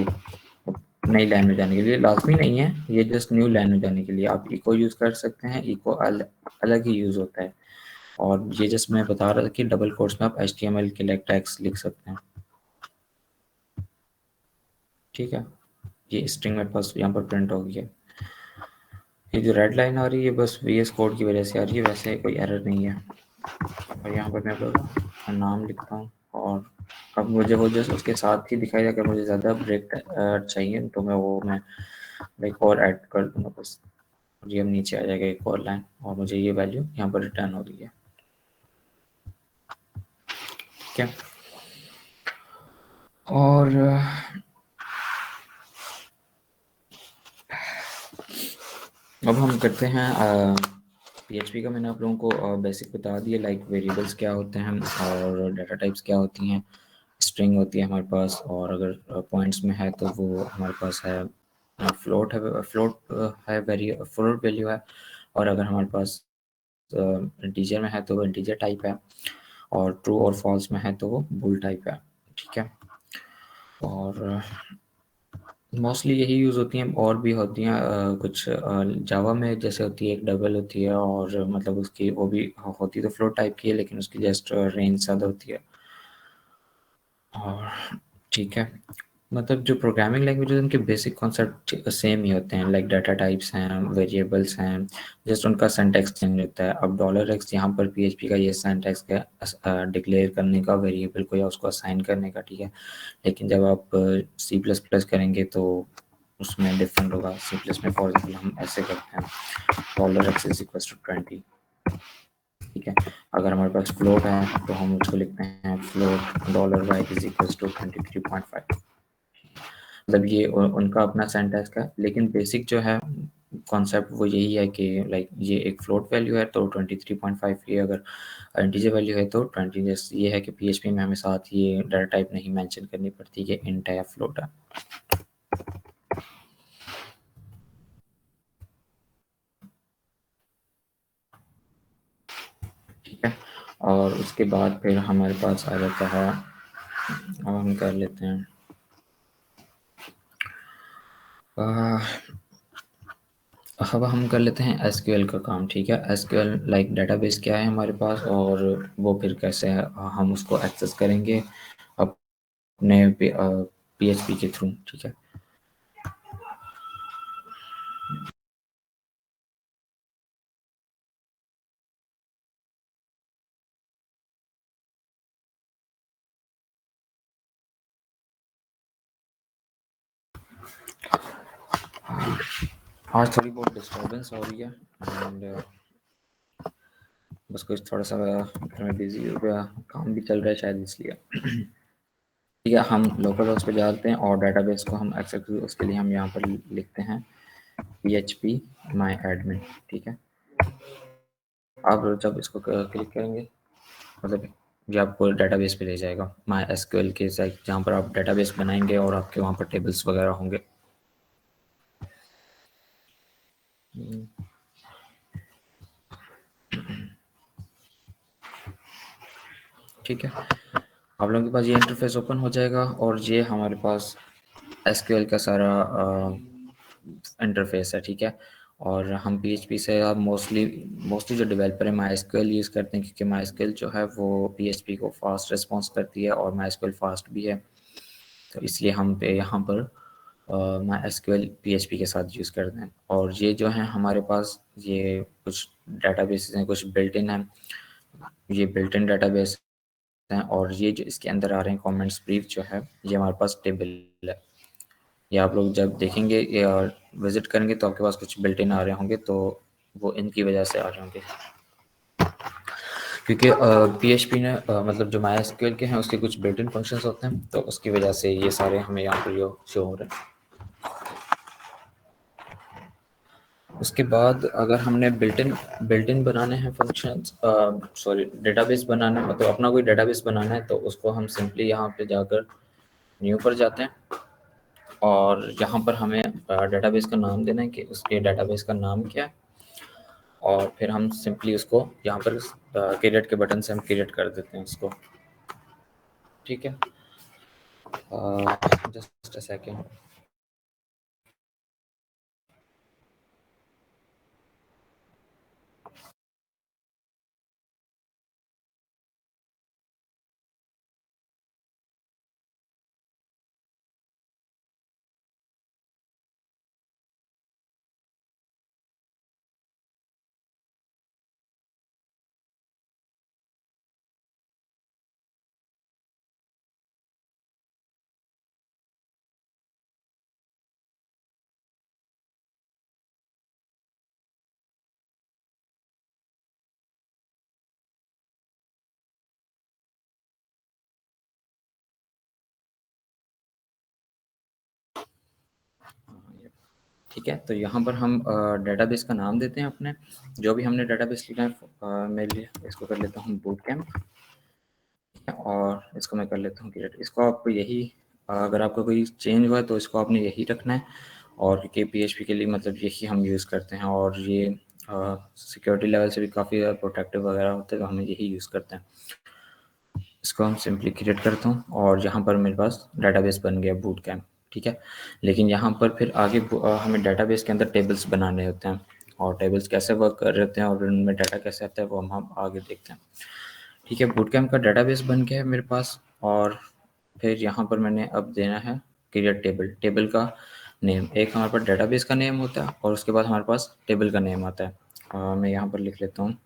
नई लाइन में जाने के लिए, लाजमी नहीं है, ये जस्ट न्यू लाइन में जाने के लिए। आप इको यूज़ कर सकते हैं, इको अलग ही यूज़ होता है, और ये जस्ट मैं बता रहा था कि डबल कोट्स में आप HTML के लाइक टैग्स लिख सकते हैं, ठीक है। ये स्ट्रिंग मेरे पास यहाँ पर प्रिंट हो गई है। ये जो रेड लाइन आ रही है बस VS कोड की वजह से आ रही है, वैसे कोई एरर नहीं है। और यहाँ पर मैं अपना नाम लिखता हूँ, और अब मुझे वो जस्ट उसके साथ ही दिखाई अगर मुझे ज़्यादा ब्रेक चाहिए तो मैं लाइक और ऐड कर दूँगा बस, और ये अब नीचे आ जाएगा एक और लाइन, और मुझे ये वैल्यू यहाँ पर रिटर्न हो रही है, ठीक है। और अब हम करते हैं PHP का। मैंने आप लोगों को बेसिक बता दिया, लाइक वेरिएबल्स क्या होते हैं और डाटा टाइप्स क्या होती हैं, स्ट्रिंग होती है हमारे पास, और अगर पॉइंट्स में है तो वो हमारे पास है फ्लोट है, फ्लोट वैल्यू है, और अगर हमारे पास इंटीजर में है तो वो इंटीजर टाइप है, और ट्रू और फॉल्स में है तो वो बूल टाइप है, ठीक है। और मोस्टली यही यूज़ होती हैं, और भी होती हैं कुछ जावा में जैसे होती है एक डबल होती है, और मतलब उसकी वो भी होती तो फ्लोट टाइप की है, लेकिन उसकी जस्ट रेंज ज़्यादा होती है, और ठीक है। मतलब जो प्रोग्रामिंग लैंग्वेज है उनके बेसिक कॉन्सेप्ट सेम ही होते हैं, लाइक डाटा टाइप्स हैं, वेरिएबल्स हैं, जस्ट उनका सिंटैक्स चेंज होता है। अब $x यहाँ पर PHP का ये सिंटैक्स है डिक्लेयर करने का वेरिएबल को या उसको असाइन करने का, ठीक है, लेकिन जब आप C++ करेंगे तो उसमें डिफरेंट होगा। C++ में फॉर एग्जाम्पल हम ऐसे करते हैं $x = 20, ठीक है। अगर हमारे पास फ्लोट है तो हम उसको लिखते हैं फ्लोट $y = 23.5, मतलब ये उनका अपना सिंटैक्स है, लेकिन बेसिक जो है कॉन्सेप्ट वो यही है कि लाइक ये एक फ्लोट वैल्यू है तो 23.5, ये अगर इंटीजर वैल्यू है तो 20। जैसे ये है कि PHP में हमें साथ ये डाटा टाइप नहीं मेंशन करनी पड़ती कि इंट है या फ्लोट है। ठीक है, और उसके बाद फिर हमारे पास आ जाता है, अब हम कर लेते हैं अब हम कर लेते हैं SQL का काम, ठीक है। SQL लाइक डेटाबेस क्या है हमारे पास, और वो फिर कैसे हम उसको एक्सेस करेंगे अपने PHP के थ्रू, ठीक है। आज थोड़ी बहुत डिस्टर्बेंस हो रही है, एंड बस कुछ थोड़ा सा घर में बिजी हो गया, काम भी चल रहा है शायद इसलिए। ठीक है, हम लोकल होस्ट पे जाते हैं और डेटाबेस को हम एक्सेस, उसके लिए हम यहाँ पर लिखते हैं PHP my admin, ठीक है। आप जब इसको क्लिक करेंगे मतलब ये आपको डेटाबेस पे ले जाएगा MySQL के साइट, जहाँ पर आप डेटाबेस बनाएंगे और आपके वहाँ पर टेबल्स वगैरह होंगे। ठीक है, आप लोगों के पास ये इंटरफेस ओपन हो जाएगा, और ये हमारे पास SQL का सारा इंटरफेस है, ठीक है। और हम PHP से अब मोस्टली जो डेवलपर है MySQL यूज़ करते हैं, क्योंकि MySQL जो है वो PHP को फास्ट रिस्पॉन्स करती है, और MySQL फास्ट भी है, तो इसलिए हम पे यहाँ पर MySQL PHP के साथ यूज़ करते हैं। और ये जो है हमारे पास ये कुछ डेटाबेसेस हैं, कुछ बिल्ट इन हैं, ये बिल्ट इन डेटाबेस हैं, और ये जो इसके अंदर आ रहे हैं कमेंट्स ब्रीफ जो है ये हमारे पास टेबल है। ये आप लोग जब देखेंगे या विजिट करेंगे तो आपके पास कुछ बिल्ट इन आ रहे होंगे, तो वो इनकी वजह से आ रहे होंगे, क्योंकि PHP ने मतलब जो MySQL के हैं उसके कुछ बिल्ट इन फंक्शंस होते हैं, तो उसकी वजह से ये सारे हमें यहाँ पर शो हो रहे हैं। उसके बाद अगर हमने बिल्ट इन बनाने हैं फंक्शंस, सॉरी डेटाबेस बनाना है, मतलब अपना कोई डेटाबेस बनाना है, तो उसको हम सिंपली यहाँ पे जाकर न्यू पर जाते हैं और यहाँ पर हमें डेटाबेस का नाम देना है कि उसके डेटाबेस का नाम क्या है, और फिर हम सिंपली उसको यहाँ पर क्रिएट के बटन से हम क्रिएट कर देते हैं उसको। ठीक है, जस्ट अ सेकेंड। ठीक है, तो यहाँ पर हम डेटाबेस का नाम देते हैं अपने, जो भी हमने डेटाबेस लिखा है। मैं इसको कर लेता हूँ बूट कैम्प, और इसको मैं कर लेता हूँ क्रिएट। इसको आपको यही अगर आपका कोई चेंज हुआ है तो इसको आपने यही रखना है, और के PHP के लिए मतलब यही हम यूज़ करते हैं, और ये सिक्योरिटी लेवल से भी काफ़ी ज़्यादा प्रोटेक्टिव वगैरह होते हैं, तो हम यही यूज़ करते हैं। इसको हम सिंपली क्रिएट करता हूँ और यहाँ पर मेरे पास डेटाबेस बन गया बूट कैम्प। ठीक है, लेकिन यहाँ पर फिर आगे हमें डेटाबेस के अंदर टेबल्स बनाने होते हैं, और टेबल्स कैसे वर्क कर रहे होते हैं और उनमें डाटा कैसे आता है वो हम आगे देखते हैं। ठीक है, बूट कैम्प का डेटाबेस बन गया है मेरे पास, और फिर यहाँ पर मैंने अब देना है क्रिएट टेबल। टेबल का नेम, एक हमारे पास डेटाबेस का नेम होता है और उसके बाद हमारे पास टेबल का नेम आता है। मैं यहाँ पर लिख लेता हूँ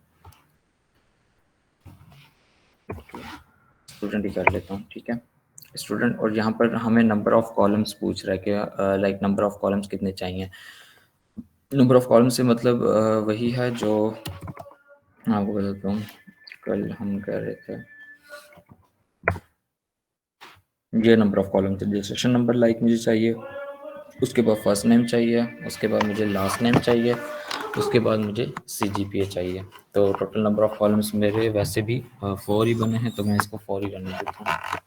स्टूडेंट ही कर लेता हूँ। ठीक है, स्टूडेंट, और यहाँ पर हमें नंबर ऑफ कॉलम्स पूछ रहा है कि लाइक नंबर ऑफ कॉलम्स कितने चाहिए। नंबर ऑफ कॉलम्स से मतलब वही है जो आपको बताता हूँ, कल हम कह रहे थे ये number of columns, registration number like मुझे चाहिए, उसके बाद फर्स्ट नेम चाहिए, उसके बाद मुझे लास्ट नेम चाहिए, उसके बाद मुझे CGPA चाहिए। तो टोटल नंबर ऑफ कॉलम्स मेरे वैसे भी 4 ही बने हैं, तो मैं इसको 4 ही करने देता हूँ।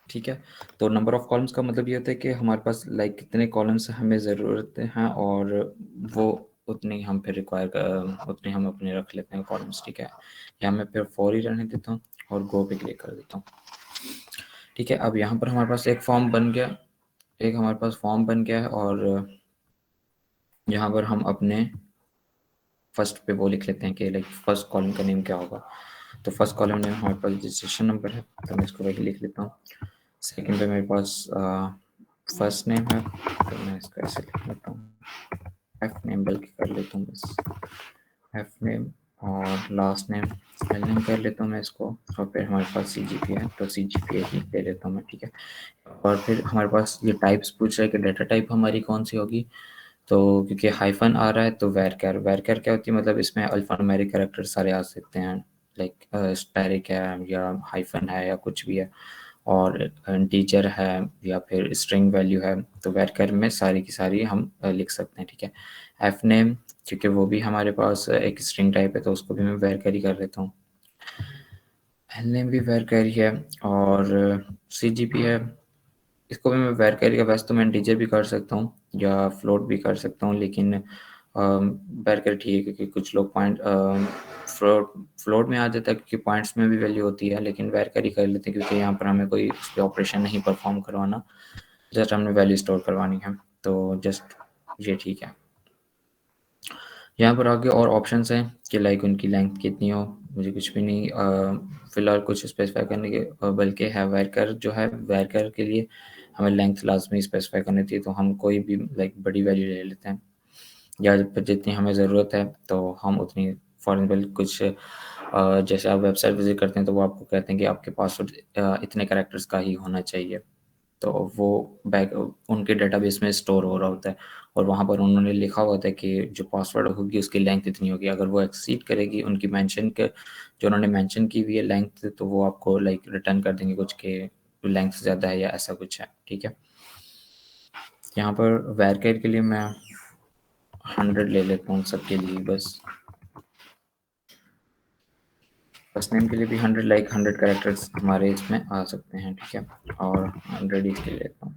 ठीक है, तो नंबर ऑफ कॉलम्स का मतलब ये होता है कि हमारे पास लाइक कितने कॉलम्स हमें ज़रूरत हैं, और वो उतने ही हम फिर उतने हम अपने रख लेते हैं कॉलम्स। ठीक है, यहाँ मैं फिर 4 ही रहने देता हूँ और गो पे क्लिक कर देता हूँ। ठीक है, अब यहाँ पर हमारे पास एक फॉर्म बन गया, एक हमारे पास फॉर्म बन गया है, और यहाँ पर हम अपने फर्स्ट पे वो लिख लेते हैं कि लाइक फर्स्ट कॉलम का नेम क्या होगा। तो फर्स्ट कॉलम नेम हमारे पास रजिस्ट्रेशन नंबर है, तो मैं इसको वही लिख लेता हूँ। सेकंड पे मेरे पास फर्स्ट नेम है, तो मैं इसको ऐसे लिख लेता हूँ, एफ नेम बल्कि कर लेता हूँ बस, एफ नेम, और लास्ट नेम एल नेम कर लेता हूँ मैं इसको, और फिर हमारे पास CGPA है तो CGPA ही ले लेता हूँ मैं। ठीक है, और फिर हमारे पास ये टाइप्स पूछ रहा है कि डाटा टाइप हमारी कौन सी होगी। तो क्योंकि हाइफन आ रहा है तो वैरकर क्या होती है, मतलब इसमें अल्फान्यूमेरिक कैरेक्टर सारे आ सकते हैं, लाइक स्टैरिक है या हाइफन है या कुछ भी है, और इंटीजर है या फिर स्ट्रिंग वैल्यू है, तो वैरकर में सारी की सारी हम लिख सकते हैं। ठीक है, एफ नेम, क्योंकि वो भी हमारे पास एक स्ट्रिंग टाइप है तो उसको भी मैं वैरकर ही कर देता हूँ। एल नेम भी वैरकर ही है, और CGP है, इसको भी मैं वैरकर का, वैसे तो मैं इंटीजर भी कर सकता हूँ या फ्लोट भी कर सकता हूँ, लेकिन वैरकर ठीक है क्योंकि कुछ लोग पॉइंट फ्लोट में आ जाता है क्योंकि पॉइंट्स में भी वैल्यू होती है, लेकिन वैरकर ही कर लेते हैं क्योंकि यहाँ पर हमें कोई उस पर ऑपरेशन नहीं परफॉर्म करवाना, जस्ट हमने वैल्यू स्टोर करवानी है, तो जस्ट ये ठीक है। यहाँ पर आगे और ऑप्शंस हैं कि लाइक उनकी लेंथ कितनी हो, मुझे कुछ भी नहीं फ़िलहाल कुछ स्पेसिफाई करने के, बल्कि है वैरकर जो है, वैरकर के लिए हमें लेंथ लाजमी स्पेसिफाई करनी थी, तो हम कोई भी लाइक बड़ी वैल्यू ले लेते हैं, या जितनी हमें ज़रूरत है तो हम उतनी। फॉर एग्जाम्पल कुछ जैसे आप वेबसाइट विजिट करते हैं तो वो आपको कहते हैं कि आपके पासवर्ड इतने कैरेक्टर्स का ही होना चाहिए, तो वो बैक उनके डेटाबेस में स्टोर हो रहा होता है, और वहाँ पर उन्होंने लिखा हुआ था कि जो पासवर्ड होगी उसकी लेंथ इतनी होगी, अगर वो एक्सीड करेगी उनकी मेंशन के जो उन्होंने मेंशन की हुई है लेंथ, तो वो आपको लाइक रिटर्न कर देंगे कुछ के लेंथ ज़्यादा है या ऐसा कुछ है, ठीक है। यहाँ पर वैरकेर के लिए मैं 100 ले लेता हूँ सबके लिए बस। फर्स्ट नेम के लिए भी 100 लाइक 100 कैरेक्टर्स हमारे इसमें आ सकते हैं, ठीक है। और 100 इसके लिए लेता हूँ।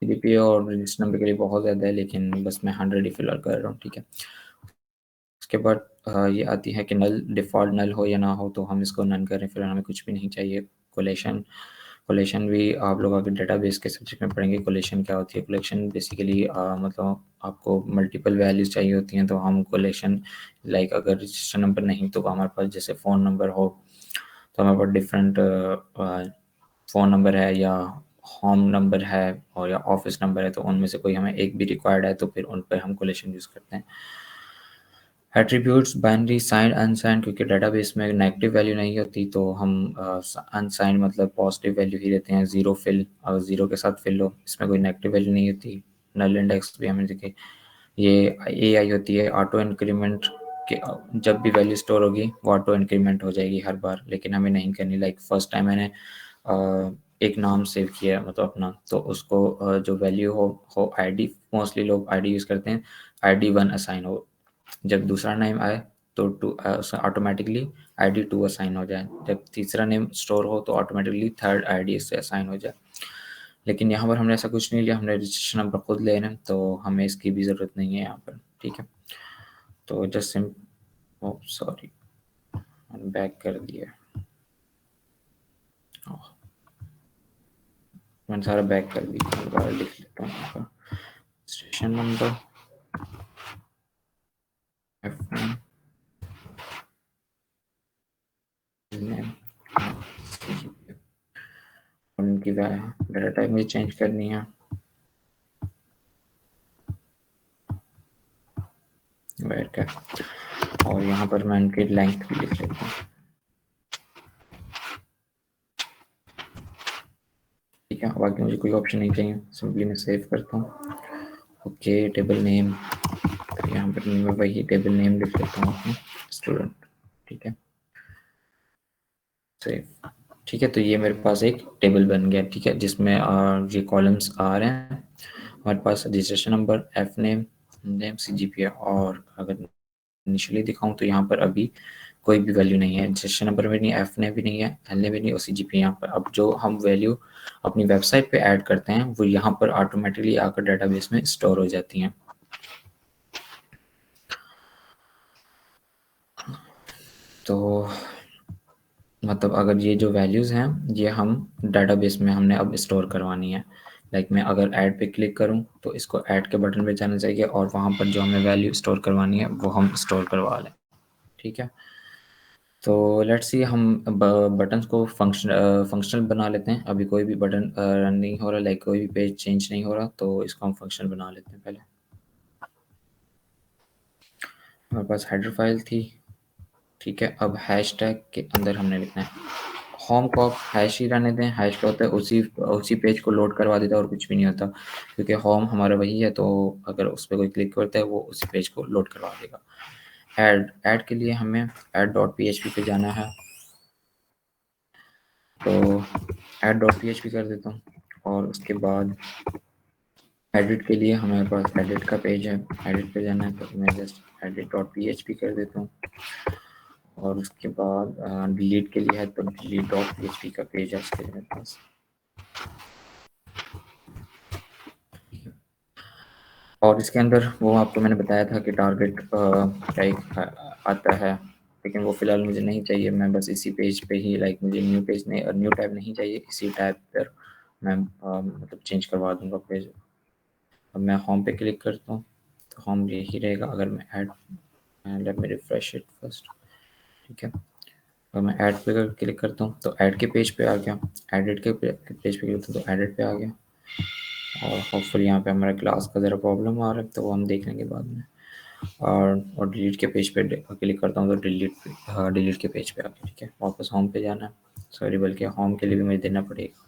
सीडीपी और रजिस्टर नंबर के लिए बहुत ज़्यादा है, लेकिन बस मैं 100 ही फिलहाल कर रहा हूँ, ठीक है। उसके बाद ये आती है कि नल डिफ़ॉल्ट नल हो या ना हो तो हम इसको नन करें, फिर हमें कुछ भी नहीं चाहिए। कोलेशन कोलेशन भी आप लोग आगे डेटाबेस के सब्जेक्ट में पढ़ेंगे। कोलेशन क्या होती है? कोलेक्शन बेसिकली मतलब आपको मल्टीपल वैल्यूज़ चाहिए होती हैं, तो हम कोलेशन लाइक अगर रजिस्टर नंबर नहीं तो हमारे पास जैसे फ़ोन नंबर हो तो हमारे पास डिफरेंट फ़ोन नंबर है या होम नंबर है और या ऑफिस नंबर है, तो उनमें से कोई हमें एक भी रिक्वायर्ड है तो फिर उन पर हम कोलेशन यूज़ करते हैं। एट्रीब्यूट्स बाइनरी साइंड अनसाइंड, क्योंकि डेटाबेस में नेगेटिव वैल्यू नहीं होती तो हम अनसाइंड मतलब पॉजिटिव वैल्यू ही देते हैं। ज़ीरो फिल, ज़ीरो के साथ फिल हो, इसमें कोई नेगेटिव वैल्यू नहीं होती। नल इंडेक्स भी हमें देखिए ये एआई होती है ऑटो इंक्रीमेंट के, जब भी वैल्यू स्टोर होगी वो ऑटो इंक्रीमेंट हो जाएगी हर बार, लेकिन हमें नहीं करनी। लाइक फर्स्ट टाइम मैंने एक नाम सेव किया मतलब अपना, तो उसको जो वैल्यू हो आईडी, मोस्टली लोग आईडी यूज़ करते हैं, आईडी 1 असाइन हो। जब दूसरा नेम आए तो ऑटोमेटिकली आईडी 2 असाइन हो जाए। जब तीसरा नेम स्टोर हो तो ऑटोमेटिकली थर्ड आईडी से असाइन हो जाए। लेकिन यहाँ पर हमने ऐसा कुछ नहीं लिया, हमने रजिस्ट्रेशन नंबर खुद ले रहे हैं तो हमें इसकी भी ज़रूरत नहीं है यहाँ पर, ठीक है। तो जस्ट सिम ओ सॉरी मैंने बैक कर दिया, मैंने सारा बैक कर दिया। दोबारा लिख लेता हूँ यहाँ पर रजिस्ट्रेशन नंबर F1 नेम उनकी डाटा टाइप मुझे चेंज करनी है, वेर का, और यहाँ पर मैं उनकी लेंथ भी लिख लेता हूँ, ठीक है। बाकी मुझे कोई ऑप्शन नहीं चाहिए, सिंपली मैं सेव करता हूँ। ओके टेबल नेम, तो यहाँ पर मैं वही टेबल नेम लिख लेता हूँ अपना स्टूडेंट, ठीक है। सेव, ठीक है। तो ये मेरे पास एक टेबल बन गया, ठीक है, जिसमें ये कॉलम्स आ रहे हैं हमारे पास। Registration number, F name, name, CGPA, और अगर इनिशियली दिखाऊं तो यहाँ पर अभी कोई भी वैल्यू नहीं है। रजिस्ट्रेशन नंबर में नहीं, एफ ने भी नहीं है, एल ने भी नहीं और CGPA यहाँ पर। अब जो हम वैल्यू अपनी वेबसाइट पे ऐड करते हैं वो यहाँ पर ऑटोमेटिकली आकर डेटाबेस में स्टोर हो जाती हैं। तो मतलब अगर ये जो वैल्यूज़ हैं ये हम डेटाबेस में हमने अब स्टोर करवानी है। लाइक मैं अगर ऐड पे क्लिक करूं तो इसको ऐड के बटन पे जाना चाहिए और वहाँ पर जो हमें वैल्यू स्टोर करवानी है वो हम स्टोर करवा लें, ठीक है। तो लेट्स सी हम बटन्स को फंक्शनल बना लेते हैं। अभी कोई भी बटन रन नहीं हो रहा, लाइक कोई भी पेज चेंज नहीं हो रहा, तो इसको हम फंक्शनल बना लेते हैं पहले। हमारे पास हेडर फाइल थी, ठीक है। अब हैशटैग के अंदर हमने लिखना है होम को, आप हैश ही रहने दें। हैश क्या होता है, उसी पेज को लोड करवा देता है और कुछ भी नहीं होता, क्योंकि होम हमारा वही है, तो अगर उस पर कोई क्लिक करता है वो उसी पेज को लोड करवा देगा। ऐड के लिए हमें add.php पे जाना है, तो add.php कर देता हूँ। और उसके बाद एडिट के लिए हमारे पास एडिट का पेज है, एडिट पे जाना है, तो मैं जस्ट edit.php कर देता हूँ। और उसके बाद डिलीट के लिए है तो delete.php का पेज है उसके मेरे पास। और इसके अंदर वो आपको मैंने बताया था कि टारगेट टाइप आता है, लेकिन वो फ़िलहाल मुझे नहीं चाहिए। मैं बस इसी पेज पे ही, लाइक मुझे न्यू पेज नहीं, न्यू टैब नहीं चाहिए, इसी टैब पर मैं मतलब चेंज करवा दूँगा पेज। अब मैं होम पे क्लिक करता हूँ तो होम यही रहेगा। अगर मैं add, let me refresh it first, ठीक है। अगर मैं ऐड पे क्लिक करता हूँ तो ऐड के पेज पे आ गया, एडिट के पेज पे क्लिक करता हूँ तो एडिट पे आ गया। और होपफुली यहाँ पे हमारा क्लास का ज़रा प्रॉब्लम आ रहा है तो वो हम देख लेंगे बाद में। और डिलीट के पेज पे क्लिक करता हूँ तो डिलीट के पेज पे आ गया, ठीक है। वापस होम पे जाना है, सॉरी, बल्कि होम के लिए भी मुझे देना पड़ेगा।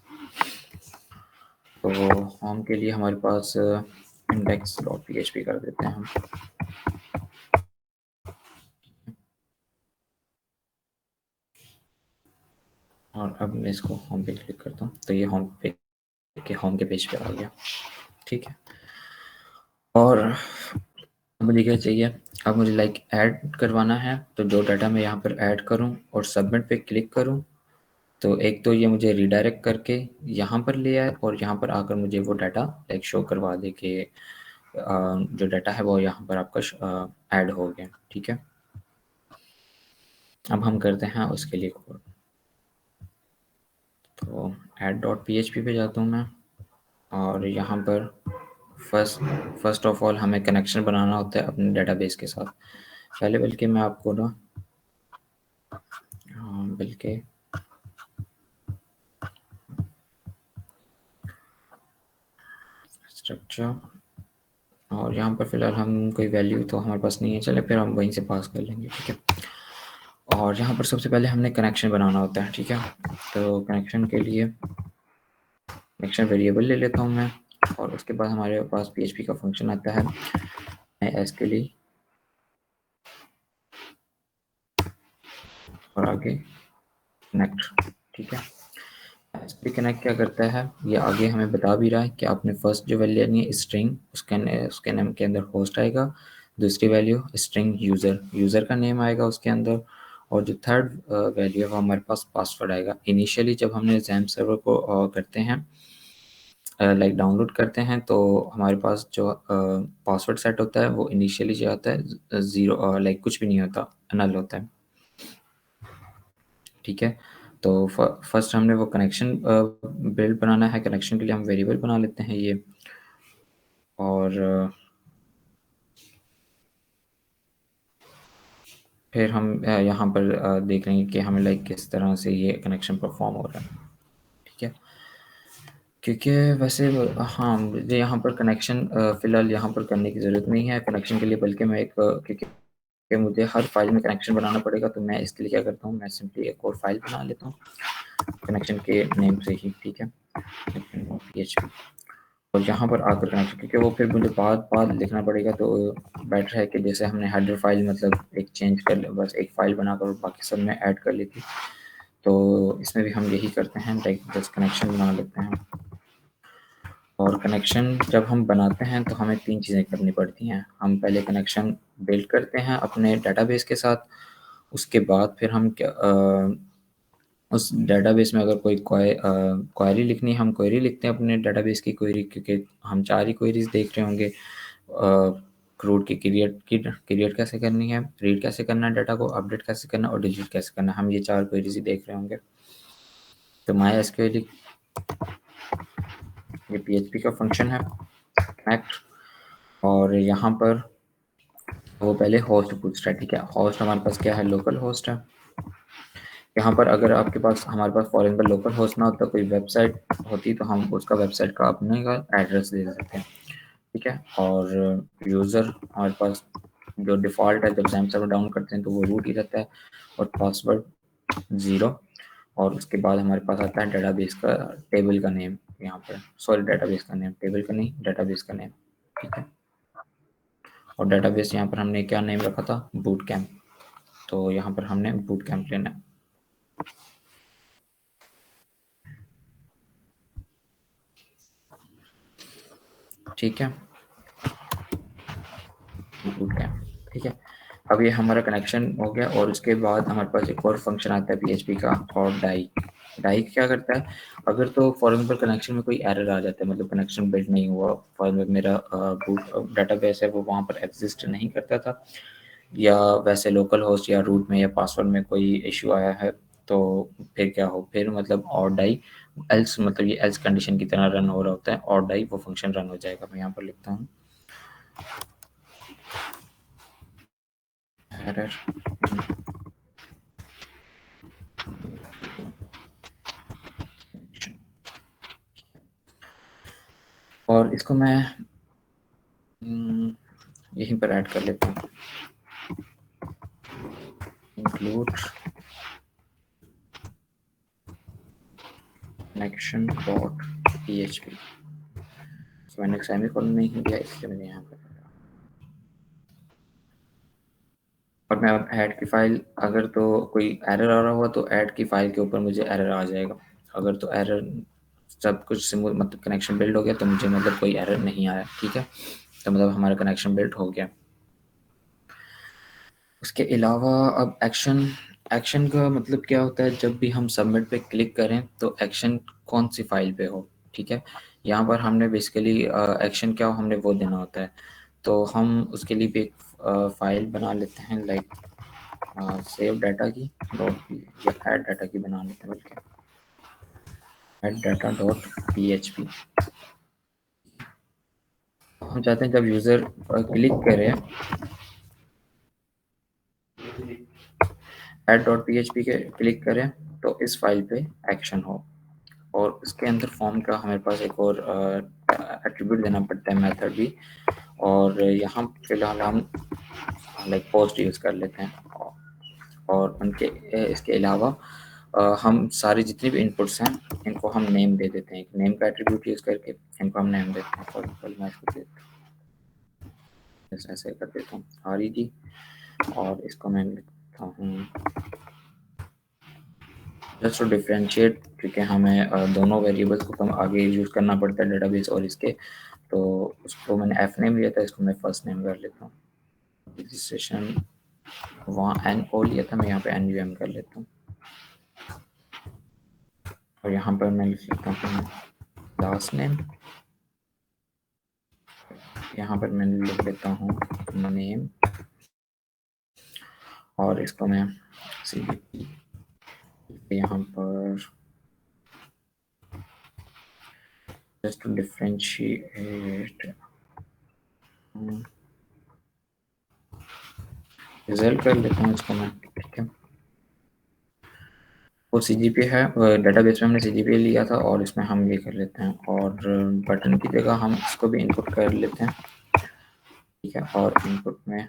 तो होम के लिए हमारे पास index.php कर देते हैं हम। और अब मैं इसको होम पे क्लिक करता हूँ तो ये होम के पेज पे आ गया। ठीक है, और मुझे क्या चाहिए, अब मुझे लाइक ऐड करवाना है, तो जो डाटा मैं यहाँ पर ऐड करूँ और सबमिट पे क्लिक करूँ, तो एक तो ये मुझे रीडायरेक्ट करके यहाँ पर ले आए और यहाँ पर आकर मुझे वो डाटा लाइक शो करवा दे कि जो डाटा है वो यहाँ पर आपका ऐड हो गया। ठीक है, अब हम करते हैं उसके लिए कोड। तो add.php पे जाता हूँ मैं, और यहाँ पर फर्स्ट ऑफ ऑल हमें कनेक्शन बनाना होता है अपने डेटाबेस के साथ। पहले बल्कि मैं आपको ना बल्कि स्ट्रक्चर, और यहाँ पर फिलहाल हम कोई वैल्यू तो हमारे पास नहीं है, चले फिर हम वहीं से पास कर लेंगे। ठीक है, और यहाँ पर सबसे पहले हमने कनेक्शन बनाना होता है। ठीक है, तो कनेक्शन के लिए कनेक्शन वेरिएबल ले लेता हूँ मैं, और उसके बाद हमारे पास PHP का फंक्शन आता है एस के लिए, और आगे कनेक्ट। ठीक है, एसपी कनेक्ट क्या करता है, ये आगे हमें बता भी रहा है कि आपने फर्स्ट जो वैल्यू लेनी है स्ट्रिंग, उसके नेम के अंदर होस्ट आएगा, दूसरी वैल्यू स्ट्रिंग यूज़र का नेम आएगा उसके अंदर, और जो थर्ड वैल्यू है वो हमारे पास पासवर्ड आएगा। इनिशियली जब हमने XAMPP सर्वर को करते हैं लाइक डाउनलोड करते हैं, तो हमारे पास जो पासवर्ड सेट होता है वो इनिशियली जो आता है ज़ीरो, लाइक कुछ भी नहीं होता, नल होता है। ठीक है, तो फर्स्ट हमने वो कनेक्शन बिल्ड बनाना है। कनेक्शन के लिए हम वेरिएबल बना लेते हैं ये, और फिर हम यहाँ पर देख लेंगे कि हमें लाइक किस तरह से ये कनेक्शन परफॉर्म हो रहा है। ठीक है, क्योंकि वैसे हाँ, मुझे यहाँ पर कनेक्शन फ़िलहाल यहाँ पर करने की ज़रूरत नहीं है कनेक्शन के लिए, बल्कि मैं एक क्योंकि मुझे हर फाइल में कनेक्शन बनाना पड़ेगा, तो मैं इसके लिए क्या करता हूँ, मैं सिंपली एक और फाइल बना लेता हूँ कनेक्शन के नेम से ही। ठीक है, PHP, और यहाँ पर आकर कनेक्शन, क्योंकि वो फिर मुझे बाद लिखना पड़ेगा, तो बेटर है कि जैसे हमने हेडर फाइल मतलब एक चेंज कर ले, बस एक फाइल बनाकर बाकी सब में ऐड कर लेती, तो इसमें भी हम यही करते हैं, जस्ट कनेक्शन बना लेते हैं। और कनेक्शन जब हम बनाते हैं तो हमें 3 चीज़ें करनी पड़ती हैं। हम पहले कनेक्शन बिल्ड करते हैं अपने डेटाबेस के साथ, उसके बाद फिर हम उस डेटाबेस में अगर कोई क्वेरी लिखनी है, हम क्वेरी लिखते हैं अपने डेटाबेस की क्वेरी, क्योंकि हम 4 ही क्वेरीज देख रहे होंगे। क्रूड की क्रिएट कैसे करनी है, रीड कैसे करना है डाटा को, अपडेट कैसे करना है, और डिलीट कैसे करना है, हम ये 4 क्वेरीज ही देख रहे होंगे। तो MySQL ये PHP का फंक्शन है कनेक्ट, और यहाँ पर वो पहले होस्ट पूछता है। ठीक है, होस्ट हमारे पास क्या है, लोकल होस्ट है। यहाँ पर अगर आपके पास हमारे पास फॉर एग्जाम्पल लोकल होस्ट ना होता, कोई वेबसाइट होती, तो हम उसका वेबसाइट का अपने का एड्रेस दे सकते हैं। ठीक है, और यूज़र हमारे पास जो डिफ़ॉल्ट है, जब XAMPP सर्वर डाउन करते हैं तो वो रूट ही रहता है, और पासवर्ड 0, और उसके बाद हमारे पास आता है डेटाबेस का टेबल का नेम, यहाँ पर सॉरी डेटाबेस का नेम, टेबल का नहीं, डेटाबेस का नेम। ठीक है, और डेटाबेस यहाँ पर हमने क्या नेम रखा था, बूट कैम्प, तो यहाँ पर हमने बूट कैम्प लेना है। ठीक है, बूट कैम्प। ठीक है, अब ये हमारा कनेक्शन हो गया, और उसके बाद हमारे पास एक और फंक्शन आता है PHP का, और डाई क्या करता है, अगर तो फॉर एग्जाम्पल कनेक्शन में कोई एरर आ जाता है, मतलब कनेक्शन बिल्ड नहीं हुआ, फॉर एग्जाम्पल मेरा बूट डाटाबेस है वो वहाँ पर एग्जिस्ट नहीं करता था, या वैसे लोकल होस्ट या रूट में या पासवर्ड में कोई इशू आया है, तो फिर क्या हो, फिर मतलब और डाई एल्स, मतलब ये एल्स कंडीशन की तरह रन हो रहा होता है, और डाई वो फंक्शन रन हो जाएगा। मैं यहाँ पर लिखता हूँ एरर, और इसको मैं यहीं पर ऐड कर लेता हूँ, इंक्लूड connection.php। मैंने सेमीकोलन नहीं दिया, इसलिए मैंने यहाँ पर, और मैं अब ऐड की फाइल, अगर तो कोई एरर आ रहा हुआ तो ऐड की फाइल के ऊपर मुझे एरर आ जाएगा। अगर तो एरर सब कुछ सिंपल, मतलब कनेक्शन बिल्ड हो गया तो मुझे मतलब कोई एरर नहीं आया, ठीक है, तो मतलब हमारा कनेक्शन बिल्ड हो गया। उसके अलावा अब एक्शन का मतलब क्या होता है, जब भी हम सबमिट पे क्लिक करें तो एक्शन कौन सी फाइल पे हो, ठीक है। यहाँ पर हमने बेसिकली एक्शन क्या हो हमने वो देना होता है, तो हम उसके लिए भी एक फाइल बना लेते हैं, लाइक सेव डाटा की डॉट पी या ऐड डाटा की बना लेते हैं, बल्कि add data dot P H P. हम चाहते हैं जब यूज़र क्लिक करें add dot P H P के क्लिक करें तो इस फाइल पे एक्शन हो, और उसके अंदर फॉर्म का हमारे पास एक और एट्रीब्यूट देना पड़ता है, मेथड भी, और यहाँ फिलहाल हम लाइक पोस्ट यूज़ कर लेते हैं, और उनके इसके अलावा हम सारे जितने भी इनपुट्स हैं इनको हम नेम दे देते हैं, एक नेम का एट्रीब्यूट यूज़ करके इनको हम नेम देते हैं। फॉर एग्जाम्पल मैं इसको ऐसे कर देता हूँ RED, और इसको मैं लिखता हूँ जस्ट टू डिफ्रेंशिएट, क्योंकि हमें दोनों वेरिएबल्स को हम आगे यूज़ करना पड़ता है डेटाबेस और इसके, तो उसको मैंने एफ नेम लिया था, इसको मैं फर्स्ट नेम कर लेता हूँ। रजिस्ट्रेशन वहाँ NO लिया था, मैं यहाँ पे NUM कर लेता हूँ, और यहाँ पर मैं लिख लेता हूँ लास्ट नेम, यहाँ पर मैं लिख लेता हूँ नेम, और इसको मैं CDP यहाँ पर जस्ट टू डिफ्रेंशिएट रिजल्ट कर लेता हूँ इसको मैं, ठीक है। वो CGP है, डेटाबेस में हमने CGP लिया था, और इसमें हम ये कर लेते हैं, और बटन की जगह हम इसको भी इनपुट कर लेते हैं, ठीक है। और इनपुट में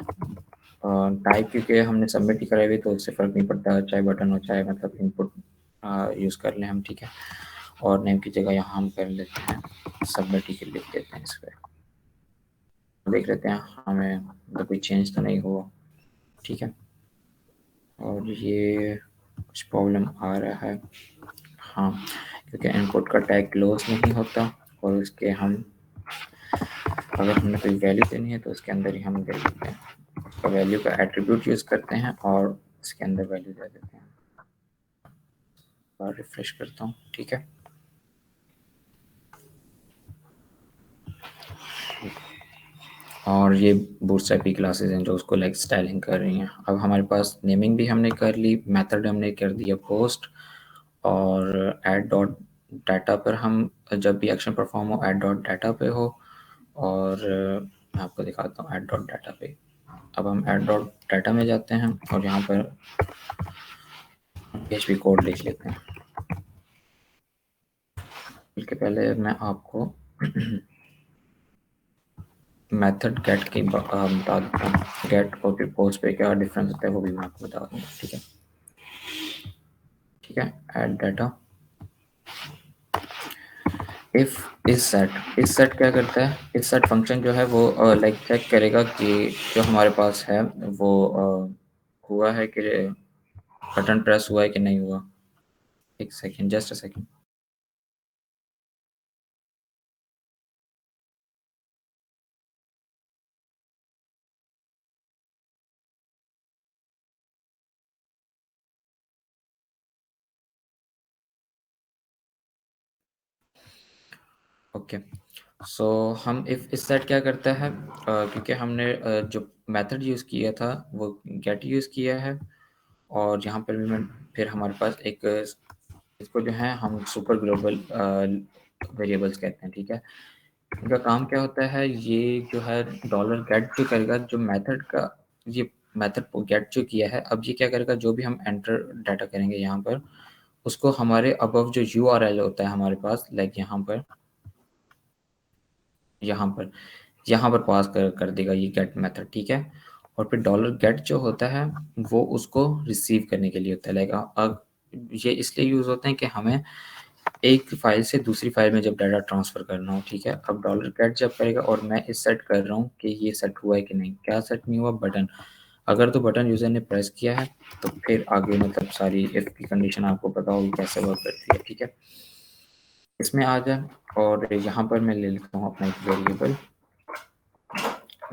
टाइप, क्योंकि हमने सबमिट ही कराई हुई तो उससे फ़र्क नहीं पड़ता, चाहे बटन हो चाहे मतलब इनपुट यूज़ कर लें हम, ठीक है। और नेम की जगह यहाँ हम कर लेते हैं सबमिट ही लिख देते हैं इस पर, देख लेते हैं हमें मतलब कोई चेंज तो नहीं हुआ, ठीक है। और ये कुछ प्रॉब्लम आ रहा है, हाँ, क्योंकि इनपुट का टैग क्लोज नहीं होता, और उसके हम अगर हमने कोई वैल्यू देनी है तो उसके अंदर ही हम दे देते हैं, उसका वैल्यू का एट्रीब्यूट यूज़ करते हैं और इसके अंदर वैल्यू दे देते हैं। और रिफ्रेश करता हूँ, ठीक है। और ये बूटस्ट्रैप की क्लासेस हैं जो उसको लाइक स्टाइलिंग कर रही हैं। अब हमारे पास नेमिंग भी हमने कर ली, मेथड हमने कर दिया पोस्ट, और ऐड डॉट डाटा पर हम जब भी एक्शन परफॉर्म हो ऐड डॉट डाटा पे हो, और मैं आपको दिखाता हूँ ऐड डॉट डाटा पे। अब हम ऐड डॉट डाटा में जाते हैं और यहाँ पर PHP कोड लिख लेते हैं। इसके पहले मैं आपको मेथड गेट की बता देता हूँ, गेट और फिर पोस्ट पे क्या डिफरेंस होता है वो भी मैं आपको बता दूँगा, ठीक है। ठीक है, ऐड डाटा इफ इस सेट क्या करता है, इस सेट फंक्शन जो है वो लाइक चेक करेगा कि जो हमारे पास है वो हुआ है कि बटन प्रेस हुआ है कि नहीं हुआ। एक second, just a second. Okay, so हम इस सेट क्या करता है, क्योंकि हमने जो मेथड यूज़ किया था वो गेट यूज़ किया है, और यहाँ पर भी मैं फिर हमारे पास एक इसको जो है हम सुपर ग्लोबल वेरिएबल्स कहते हैं, ठीक है। इनका काम क्या होता है, ये जो है डॉलर गेट जो करेगा, जो मेथड का ये मेथड गेट जो किया है, अब ये क्या करेगा, जो भी हम एंटर डाटा करेंगे यहाँ पर उसको हमारे अबव जो URL होता है हमारे पास, लाइक यहाँ पर पास कर देगा ये गेट मेथड, ठीक है। और फिर डॉलर गेट जो होता है वो उसको रिसीव करने के लिए होता है, लाइक अब ये इसलिए यूज़ होते हैं कि हमें एक फाइल से दूसरी फाइल में जब डाटा ट्रांसफ़र करना हो, ठीक है? अब $get जब करेगा और मैं इस सेट कर रहा हूँ कि ये सेट हुआ है कि नहीं, क्या सेट नहीं हुआ? बटन। अगर तो बटन यूज़र ने प्रेस किया है, तो फिर आगे मतलब सारी इफ़ की कंडीशन आपको पता होगी कैसे वर्क करती है, ठीक है? इसमें आ जाए और यहाँ पर मैं ले लेता हूँ अपना एक वेरिएबल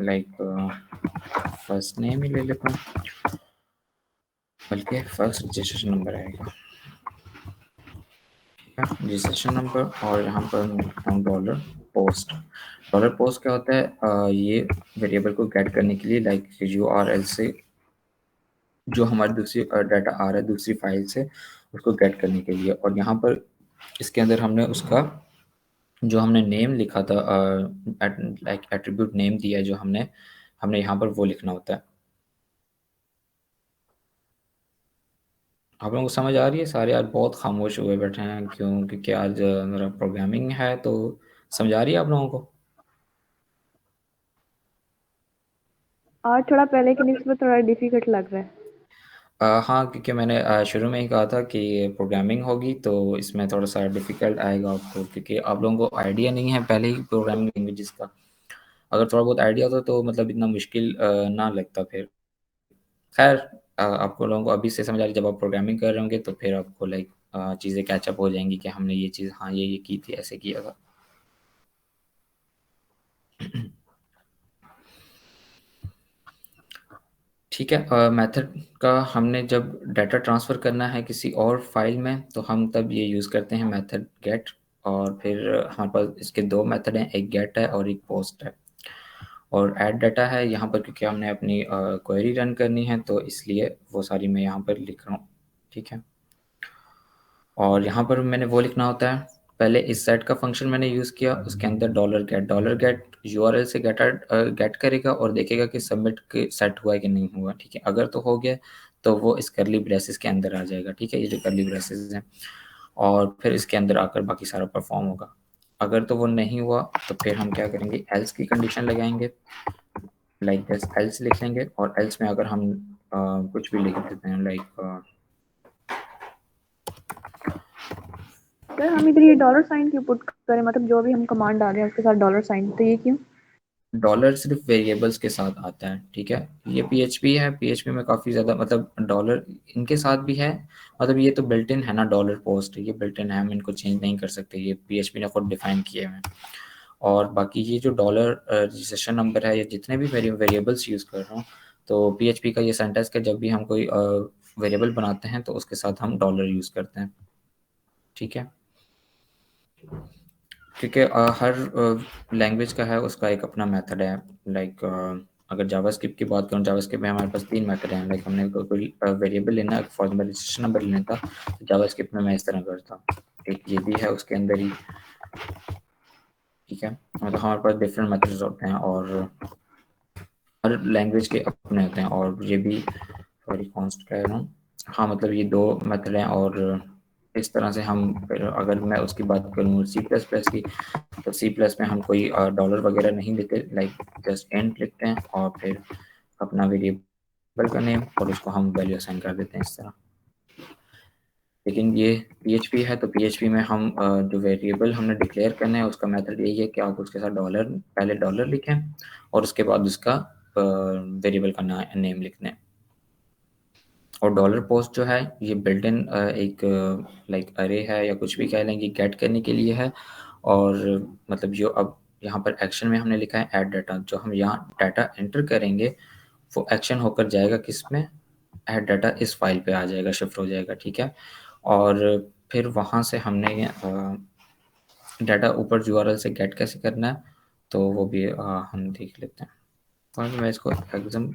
लाइक फर्स्ट नेम ही ले लेता हूँ, बल्कि फर्स्ट रजिस्ट्रेशन नंबर आएगा, रजिस्ट्रेशन नंबर। और यहाँ पर मैं लिखता हूँ डॉलर पोस्ट। डॉलर पोस्ट क्या होता है? ये वेरिएबल को गेट करने के लिए लाइक URL से जो हमारी दूसरी डाटा आ रहा है दूसरी फाइल से उसको गेट करने के लिए। और यहाँ पर इसके अंदर हमने उसका जो हमने नेम लिखा था लाइक एट्रीब्यूट नेम दिया है जो हमने हमने यहाँ पर वो लिखना होता है। आप लोगों को समझ आ रही है? सारे आज बहुत खामोश हुए बैठे हैं, क्यों? क्योंकि आज मेरा प्रोग्रामिंग है, तो समझ आ रही है आप लोगों को? आज थोड़ा पहले की निस्बत थोड़ा डिफिकल्ट लग रहा है। हाँ, क्योंकि मैंने शुरू में ही कहा था कि प्रोग्रामिंग होगी तो इसमें थोड़ा-सा डिफ़िकल्ट आएगा आपको, क्योंकि आप लोगों को आइडिया नहीं है पहले ही प्रोग्रामिंग लैंग्वेजेज़ का। अगर थोड़ा बहुत आइडिया होता तो मतलब इतना मुश्किल ना लगता फिर। ख़ैर आपको लोगों को अभी से समझ आ रही है, जब आप प्रोग्रामिंग कर रहे होंगे तो फिर आपको लाइक चीज़ें कैच अप हो जाएँगी कि हमने ये चीज़ हाँ, ये की थी, ऐसे किया था। ठीक है, मेथड का हमने जब डाटा ट्रांसफ़र करना है किसी और फ़ाइल में, तो हम तब ये यूज़ करते हैं मेथड गेट। और फिर हमारे पास इसके 2 मेथड हैं, एक गेट है और एक पोस्ट है। और ऐड डाटा है यहाँ पर, क्योंकि हमने अपनी क्वेरी रन करनी है, तो इसलिए वो सारी मैं यहाँ पर लिख रहा हूँ, ठीक है? और यहाँ पर मैंने वो लिखना होता है, पहले इस सेट का फ़ंक्शन मैंने यूज़ किया, उसके अंदर डॉलर गेट यूआरएल से गेट करेगा और देखेगा कि सबमिट के सेट हुआ है कि नहीं हुआ, ठीक है? अगर तो हो गया, तो वो इस कर्ली ब्रेसेस के अंदर आ जाएगा, ठीक है? ये जो कर्ली ब्रेसेस हैं, और फिर इसके अंदर आकर बाकी सारा परफ़ॉर्म होगा। अगर तो वो नहीं हुआ, तो फिर हम क्या करेंगे, एल्स की कंडीशन लगाएँगे, लाइक दिस एल्स लिख लेंगे। और एल्स में अगर हम कुछ भी लिख देते हैं लाइक सर हम इधर ये डॉलर साइन क्यों पुट करें, मतलब जो भी हम कमांड डाल रहे हैं उसके साथ डॉलर साइन, तो ये क्यों? डॉलर सिर्फ वेरिएबल्स के साथ आता है, ठीक है? ये पीएचपी है, पीएचपी में काफ़ी ज़्यादा मतलब डॉलर इनके साथ भी है, मतलब ये तो बिल्ट इन है ना डॉलर पोस्ट, ये बिल्ट इन है, हम इनको चेंज नहीं कर सकते, ये पीएचपी ने खुद डिफाइन किए हुए हैं। और बाकी ये जो डॉलर रजिस्ट्रेशन नंबर है या जितने भी वेरिएबल्स यूज़ कर रहा हूँ, तो पीएचपी का ये सिंटैक्स है, जब भी हम कोई वेरिएबल बनाते हैं तो उसके साथ हम डॉलर यूज़ करते हैं, ठीक है? क्योंकि हर लैंग्वेज का है उसका एक अपना मेथड है, लाइक अगर जावास्क्रिप्ट की बात करूँ, जावास्क्रिप्ट में हमारे पास 3 मेथड हैं, लाइक हमने कोई वेरिएबल लेना है, फॉर एग्जाम्पल रजिस्ट्रेशन नंबर लेना था, तो जावास्क्रिप्ट में मैं इस तरह करता। एक ये भी है उसके अंदर ही, ठीक है? मतलब हमारे पास डिफरेंट मेथड्स होते हैं और हर लैंग्वेज के अपने होते हैं। और ये भी सॉरी कॉन्स्ट कह रहा हूँ, हाँ, मतलब ये 2 मेथड हैं। और इस तरह से हम फिर अगर मैं उसकी बात करूँ सी प्लस प्लस की, तो सी प्लस में हम कोई डॉलर वगैरह नहीं देते, लाइक जस्ट एंड लिखते हैं और फिर अपना वेरिएबल का नेम और उसको हम वैल्यू असाइन कर देते हैं इस तरह। लेकिन ये पीएचपी है, तो पीएचपी में हम जो वेरिएबल हमने डिक्लेयर करना है उसका मेथड यही है कि आप उसके साथ डॉलर पहले डॉलर लिखें और उसके बाद उसका वेरिएबल का नेम लिखना है। और डॉलर पोस्ट जो है ये बिल्ट इन एक लाइक अरे है या कुछ भी कह लें, कि गेट करने के लिए है। और मतलब जो अब यहाँ पर एक्शन में हमने लिखा है ऐड डाटा, जो हम यहाँ डाटा एंटर करेंगे वो एक्शन होकर जाएगा किस में, ऐड डाटा इस फाइल पे आ जाएगा, शिफ्ट हो जाएगा, ठीक है? और फिर वहाँ से हमने डाटा ऊपर यूआरएल से गेट कैसे करना है, तो वो भी हम देख लेते हैं। तो मैं इसको एकदम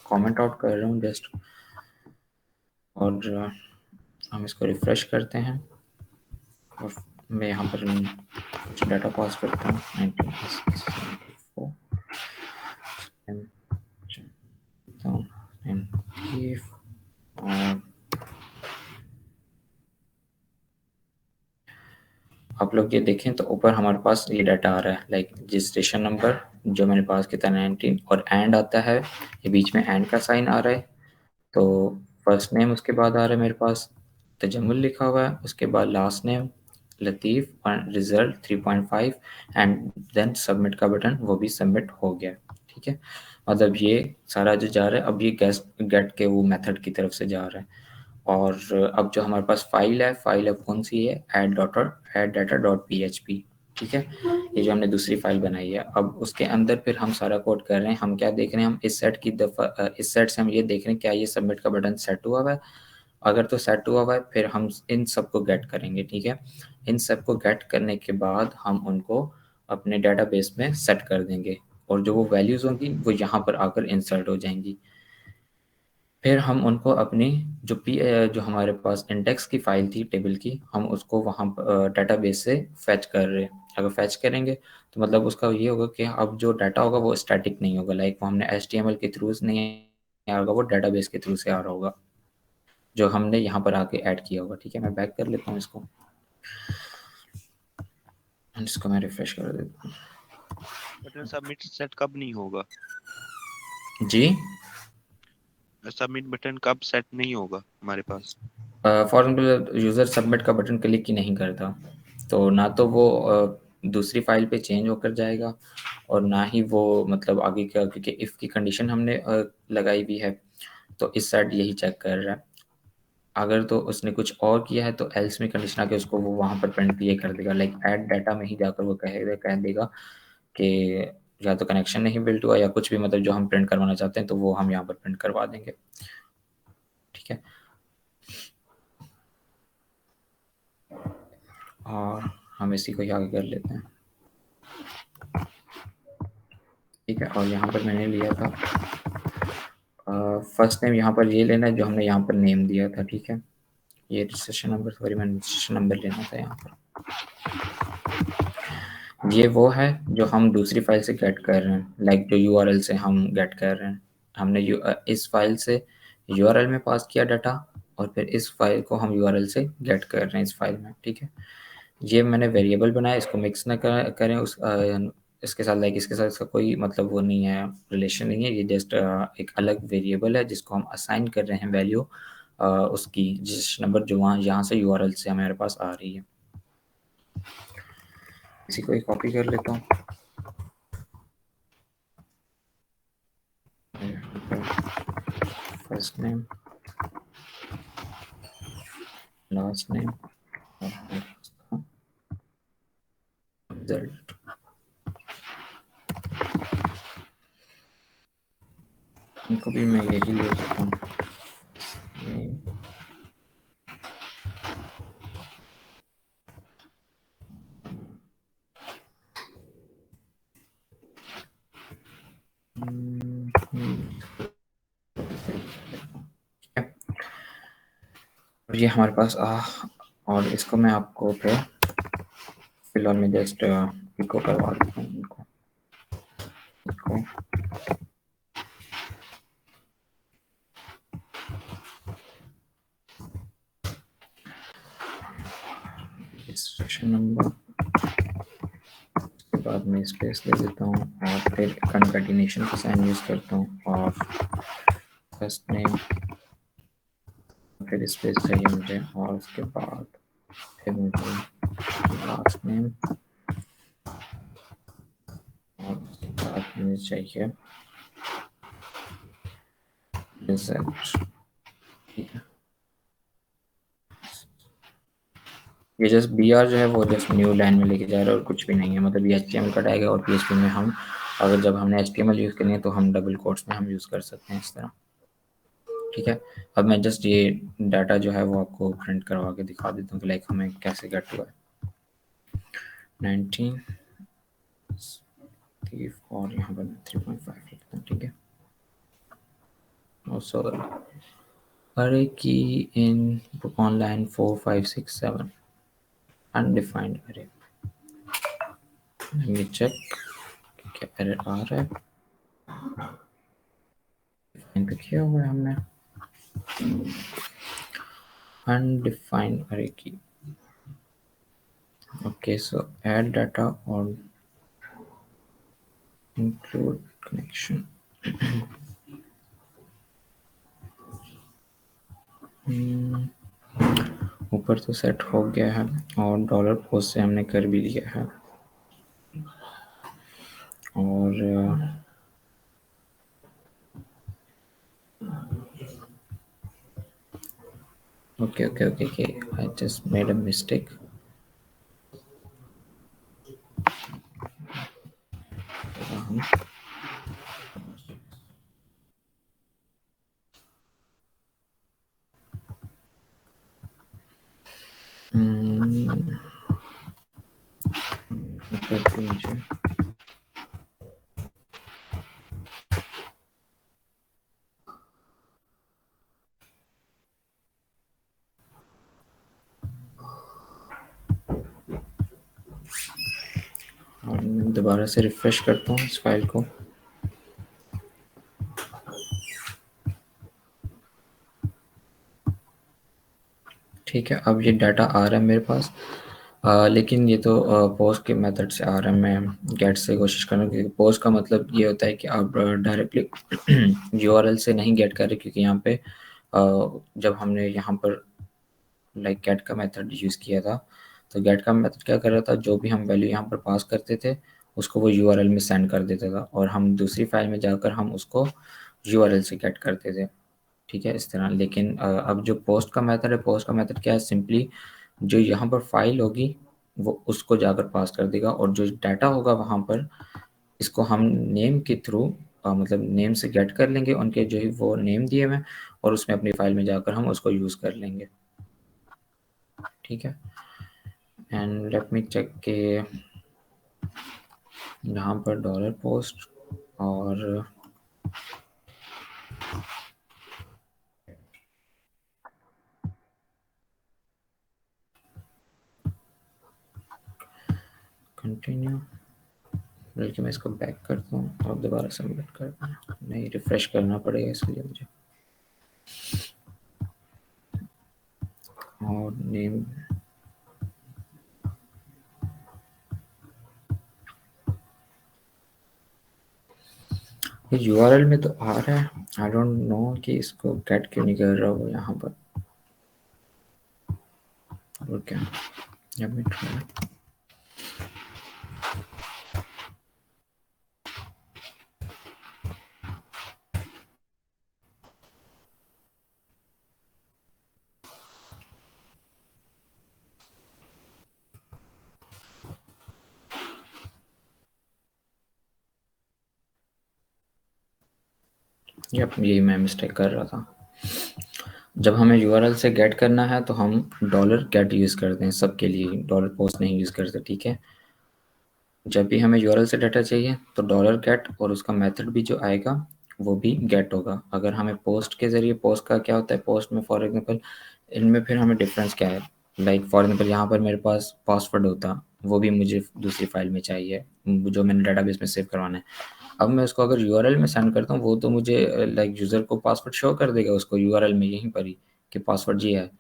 कमेंट आउट कर रहा हूँ जस्ट, और हम इसको रिफ्रेश करते हैं और मैं यहाँ पर कुछ डाटा पास करता हूँ 1974 और आप लोग ये देखें तो ऊपर हमारे पास ये डाटा आ रहा है, लाइक रजिस्ट्रेशन नंबर जो मैंने पास किया था 19, और एंड आता है, ये बीच में एंड का साइन आ रहा है। तो फर्स्ट नेम उसके बाद आ रहा है मेरे पास, तजम्मुल लिखा हुआ है, उसके बाद last name, Latif result 3.5 and then submit का बटन, वो भी सबमिट हो गया। ठीक है, मतलब ये सारा जो जा रहा है अब ये गेट के वो मेथड की तरफ से जा रहा है। और अब जो हमारे पास फाइल है कौन सी है, एड डाटा डॉट PHP। ठीक है, ये जो हमने दूसरी फाइल बनाई है, अब उसके अंदर फिर हम सारा कोड कर रहे हैं। हम क्या देख रहे हैं, हम इस सेट से हम ये देख रहे हैं क्या ये सबमिट का बटन सेट हुआ हुआ है। अगर तो सेट हुआ हुआ है फिर हम इन सबको गेट करेंगे। ठीक है, इन सबको गेट करने के बाद हम उनको अपने डेटाबेस में सेट कर देंगे और जो वो वैल्यूज़ होंगी वो यहाँ पर आकर इंसर्ट हो जाएंगी। फिर हम उनको अपनी जो हमारे पास इंडेक्स की फाइल थी टेबल की, हम उसको वहाँ डेटाबेस से फैच कर रहे हैं। अगर फैच करेंगे तो मतलब उसका ये होगा कि अब जो डाटा होगा वो स्टैटिक नहीं होगा, लाइक वो हमने HTML के थ्रू नहीं आ रहा होगा, वो डेटाबेस के थ्रू से आ रहा होगा जो हमने यहाँ पर आके ऐड किया होगा। ठीक है, मैं बैक कर लेता हूँ इसको मैं रिफ्रेश कर देता हूँ। बटन सबमिट सेट कब नहीं होगा? जी, सबमिट बटन कब सेट नहीं होगा हमारे पास? फॉर एग्जाम्पल यूज़र सबमिट का बटन क्लिक ही नहीं करता, तो ना तो वो दूसरी फाइल पे चेंज होकर जाएगा और ना ही वो मतलब आगे का, क्योंकि इफ़ की कंडीशन हमने लगाई भी है तो इस साइड यही चेक कर रहा है। अगर तो उसने कुछ और किया है तो एल्स में कंडीशन आके उसको वो वहाँ पर प्रिंट ये कर देगा, लाइक ऐड डाटा में ही जाकर वो कह देगा कि या तो कनेक्शन नहीं बिल्ड हुआ या कुछ भी, मतलब जो हम प्रिंट करवाना चाहते हैं तो वो हम यहाँ पर प्रिंट करवा देंगे। ठीक है, और हम इसी को ही आगे कर लेते हैं। ठीक है, और यहाँ पर मैंने लिया था फर्स्ट नेम, यहाँ पर ये लेना है जो हमने यहाँ पर नेम दिया था। ठीक है, ये रजिस्ट्रेशन नंबर, सॉरी मैंने रजिस्ट्रेशन नंबर लेना था यहाँ पर। ये वो है जो हम दूसरी फाइल से गेट कर रहे हैं, लाइक जो URL से हम गेट कर रहे हैं। हमने इस फाइल से URL में पास किया डाटा और फिर इस फाइल को हम URL से गेट कर रहे हैं इस फाइल में। ठीक है, ये मैंने वेरिएबल बनाया, इसको मिक्स ना करें इसके साथ, लाइक इसके साथ इसका कोई मतलब वो नहीं है, रिलेशन नहीं है। ये जस्ट एक अलग वेरिएबल है जिसको हम असाइन कर रहे हैं वैल्यू उसकी, जिस नंबर जो यहाँ से URL से हमारे पास आ रही है। इसी को ही कॉपी कर लेता हूँ। First name, last name, result. इनको भी मैं यही ले सकता हूँ। और ये हमारे पास और इसको मैं आपको फिलहाल में जस्ट इको करवा देता हूँ इनको। रजिस्ट्रेशन नंबर के बाद में स्पेस ले देता हूँ और फिर कंकैटिनेशन का साइन यूज़ करता हूँ और फर्स्ट नेम, फिर स्पेस चाहिए मुझे और उसके बाद फिर मुझे लास्ट नेम और उसके बाद मुझे चाहिए रिजल्ट। ठीक है, ये जस्ट BR जो है वो जस्ट न्यू लाइन में लेके जा रहा है और कुछ भी नहीं है, मतलब ये HTML का टैग है और PHP में हम अगर जब हमने HTML यूज़ करनी है तो हम डबल कोट्स में हम यूज़ कर सकते हैं इस तरह। ठीक है, अब मैं जस्ट ये डाटा जो है वो आपको प्रिंट करवा के दिखा देता हूँ कि लाइक हमें कैसे गेट हुआ है। 19 और यहाँ पर 3.5 लिखता हूँ। ठीक है, also array key in on line 4, 5, 6, 7 undefined array। let me check क्या एरर आ रहा है। डिफाइन तो किया हुआ है हमने undefined array key। okay, so add data or include connection। ऊपर ऊपर तो सेट हो गया है और डॉलर पोस्ट से हमने कर भी लिया है। और okay, I just made a mistake. दोबारा से रिफ्रेश करता हूँ इस फाइल को। ठीक है, अब ये डाटा आ रहा है मेरे पास, लेकिन ये तो पोस्ट के मेथड से आ रहा है। मैं गेट से कोशिश कर रहा हूँ, क्योंकि पोस्ट का मतलब ये होता है कि आप डायरेक्टली यूआरएल से नहीं गेट कर रहे, क्योंकि यहाँ पे जब हमने यहाँ पर लाइक गेट का मेथड यूज़ किया था, तो गेट का मेथड क्या कर रहा था, जो भी हम वैल्यू यहाँ पर पास करते थे उसको वो यूआरएल में सेंड कर देता था, और हम दूसरी फाइल में जाकर हम उसको यूआरएल से गेट करते थे। ठीक है, इस तरह। लेकिन अब जो पोस्ट का मेथड है, पोस्ट का मेथड क्या है, सिंपली जो यहाँ पर फाइल होगी वो उसको जाकर पास कर देगा, और जो डाटा होगा वहाँ पर इसको हम नेम के थ्रू मतलब नेम से गेट कर लेंगे, उनके जो ही वो नेम दिए हुए, और उसमें अपनी फाइल में जाकर हम उसको यूज़ कर लेंगे। ठीक है, एंड लेट मी चेक के यहाँ पर डॉलर पोस्ट और कंटिन्यू, बल्कि मैं इसको बैक करता हूँ और दोबारा सबमिट करता हूँ। नहीं, रिफ्रेश करना पड़ेगा इसलिए मुझे। और नेम ये यूआरएल में तो आ रहा है, आई डोंट नो कि इसको गेट क्यों नहीं कर रहा वो यहाँ पर। Okay, let me try. यही मैं मिस्टेक कर रहा था। जब हमें यूआरएल से गेट करना है तो हम डॉलर गेट यूज़ करते हैं सबके लिए, डॉलर पोस्ट नहीं यूज़ करते। ठीक है, जब भी हमें यूआरएल से डाटा चाहिए तो डॉलर गेट, और उसका मेथड भी जो आएगा वो भी गेट होगा। अगर हमें पोस्ट के ज़रिए, पोस्ट का क्या होता है, पोस्ट में फॉर एग्जांपल इनमें फिर हमें डिफरेंस क्या है, लाइक फॉर एग्जांपल यहाँ पर मेरे पास पासवर्ड होता, वो भी मुझे दूसरी फाइल में चाहिए जो मैंने डाटाबेस में सेव करवाना है। अब मैं उसको अगर यूआरएल में सेंड करता हूँ, वो तो मुझे लाइक यूज़र को पासवर्ड शो कर देगा उसको यूआरएल में यहीं पर ही कि पासवर्ड ये है,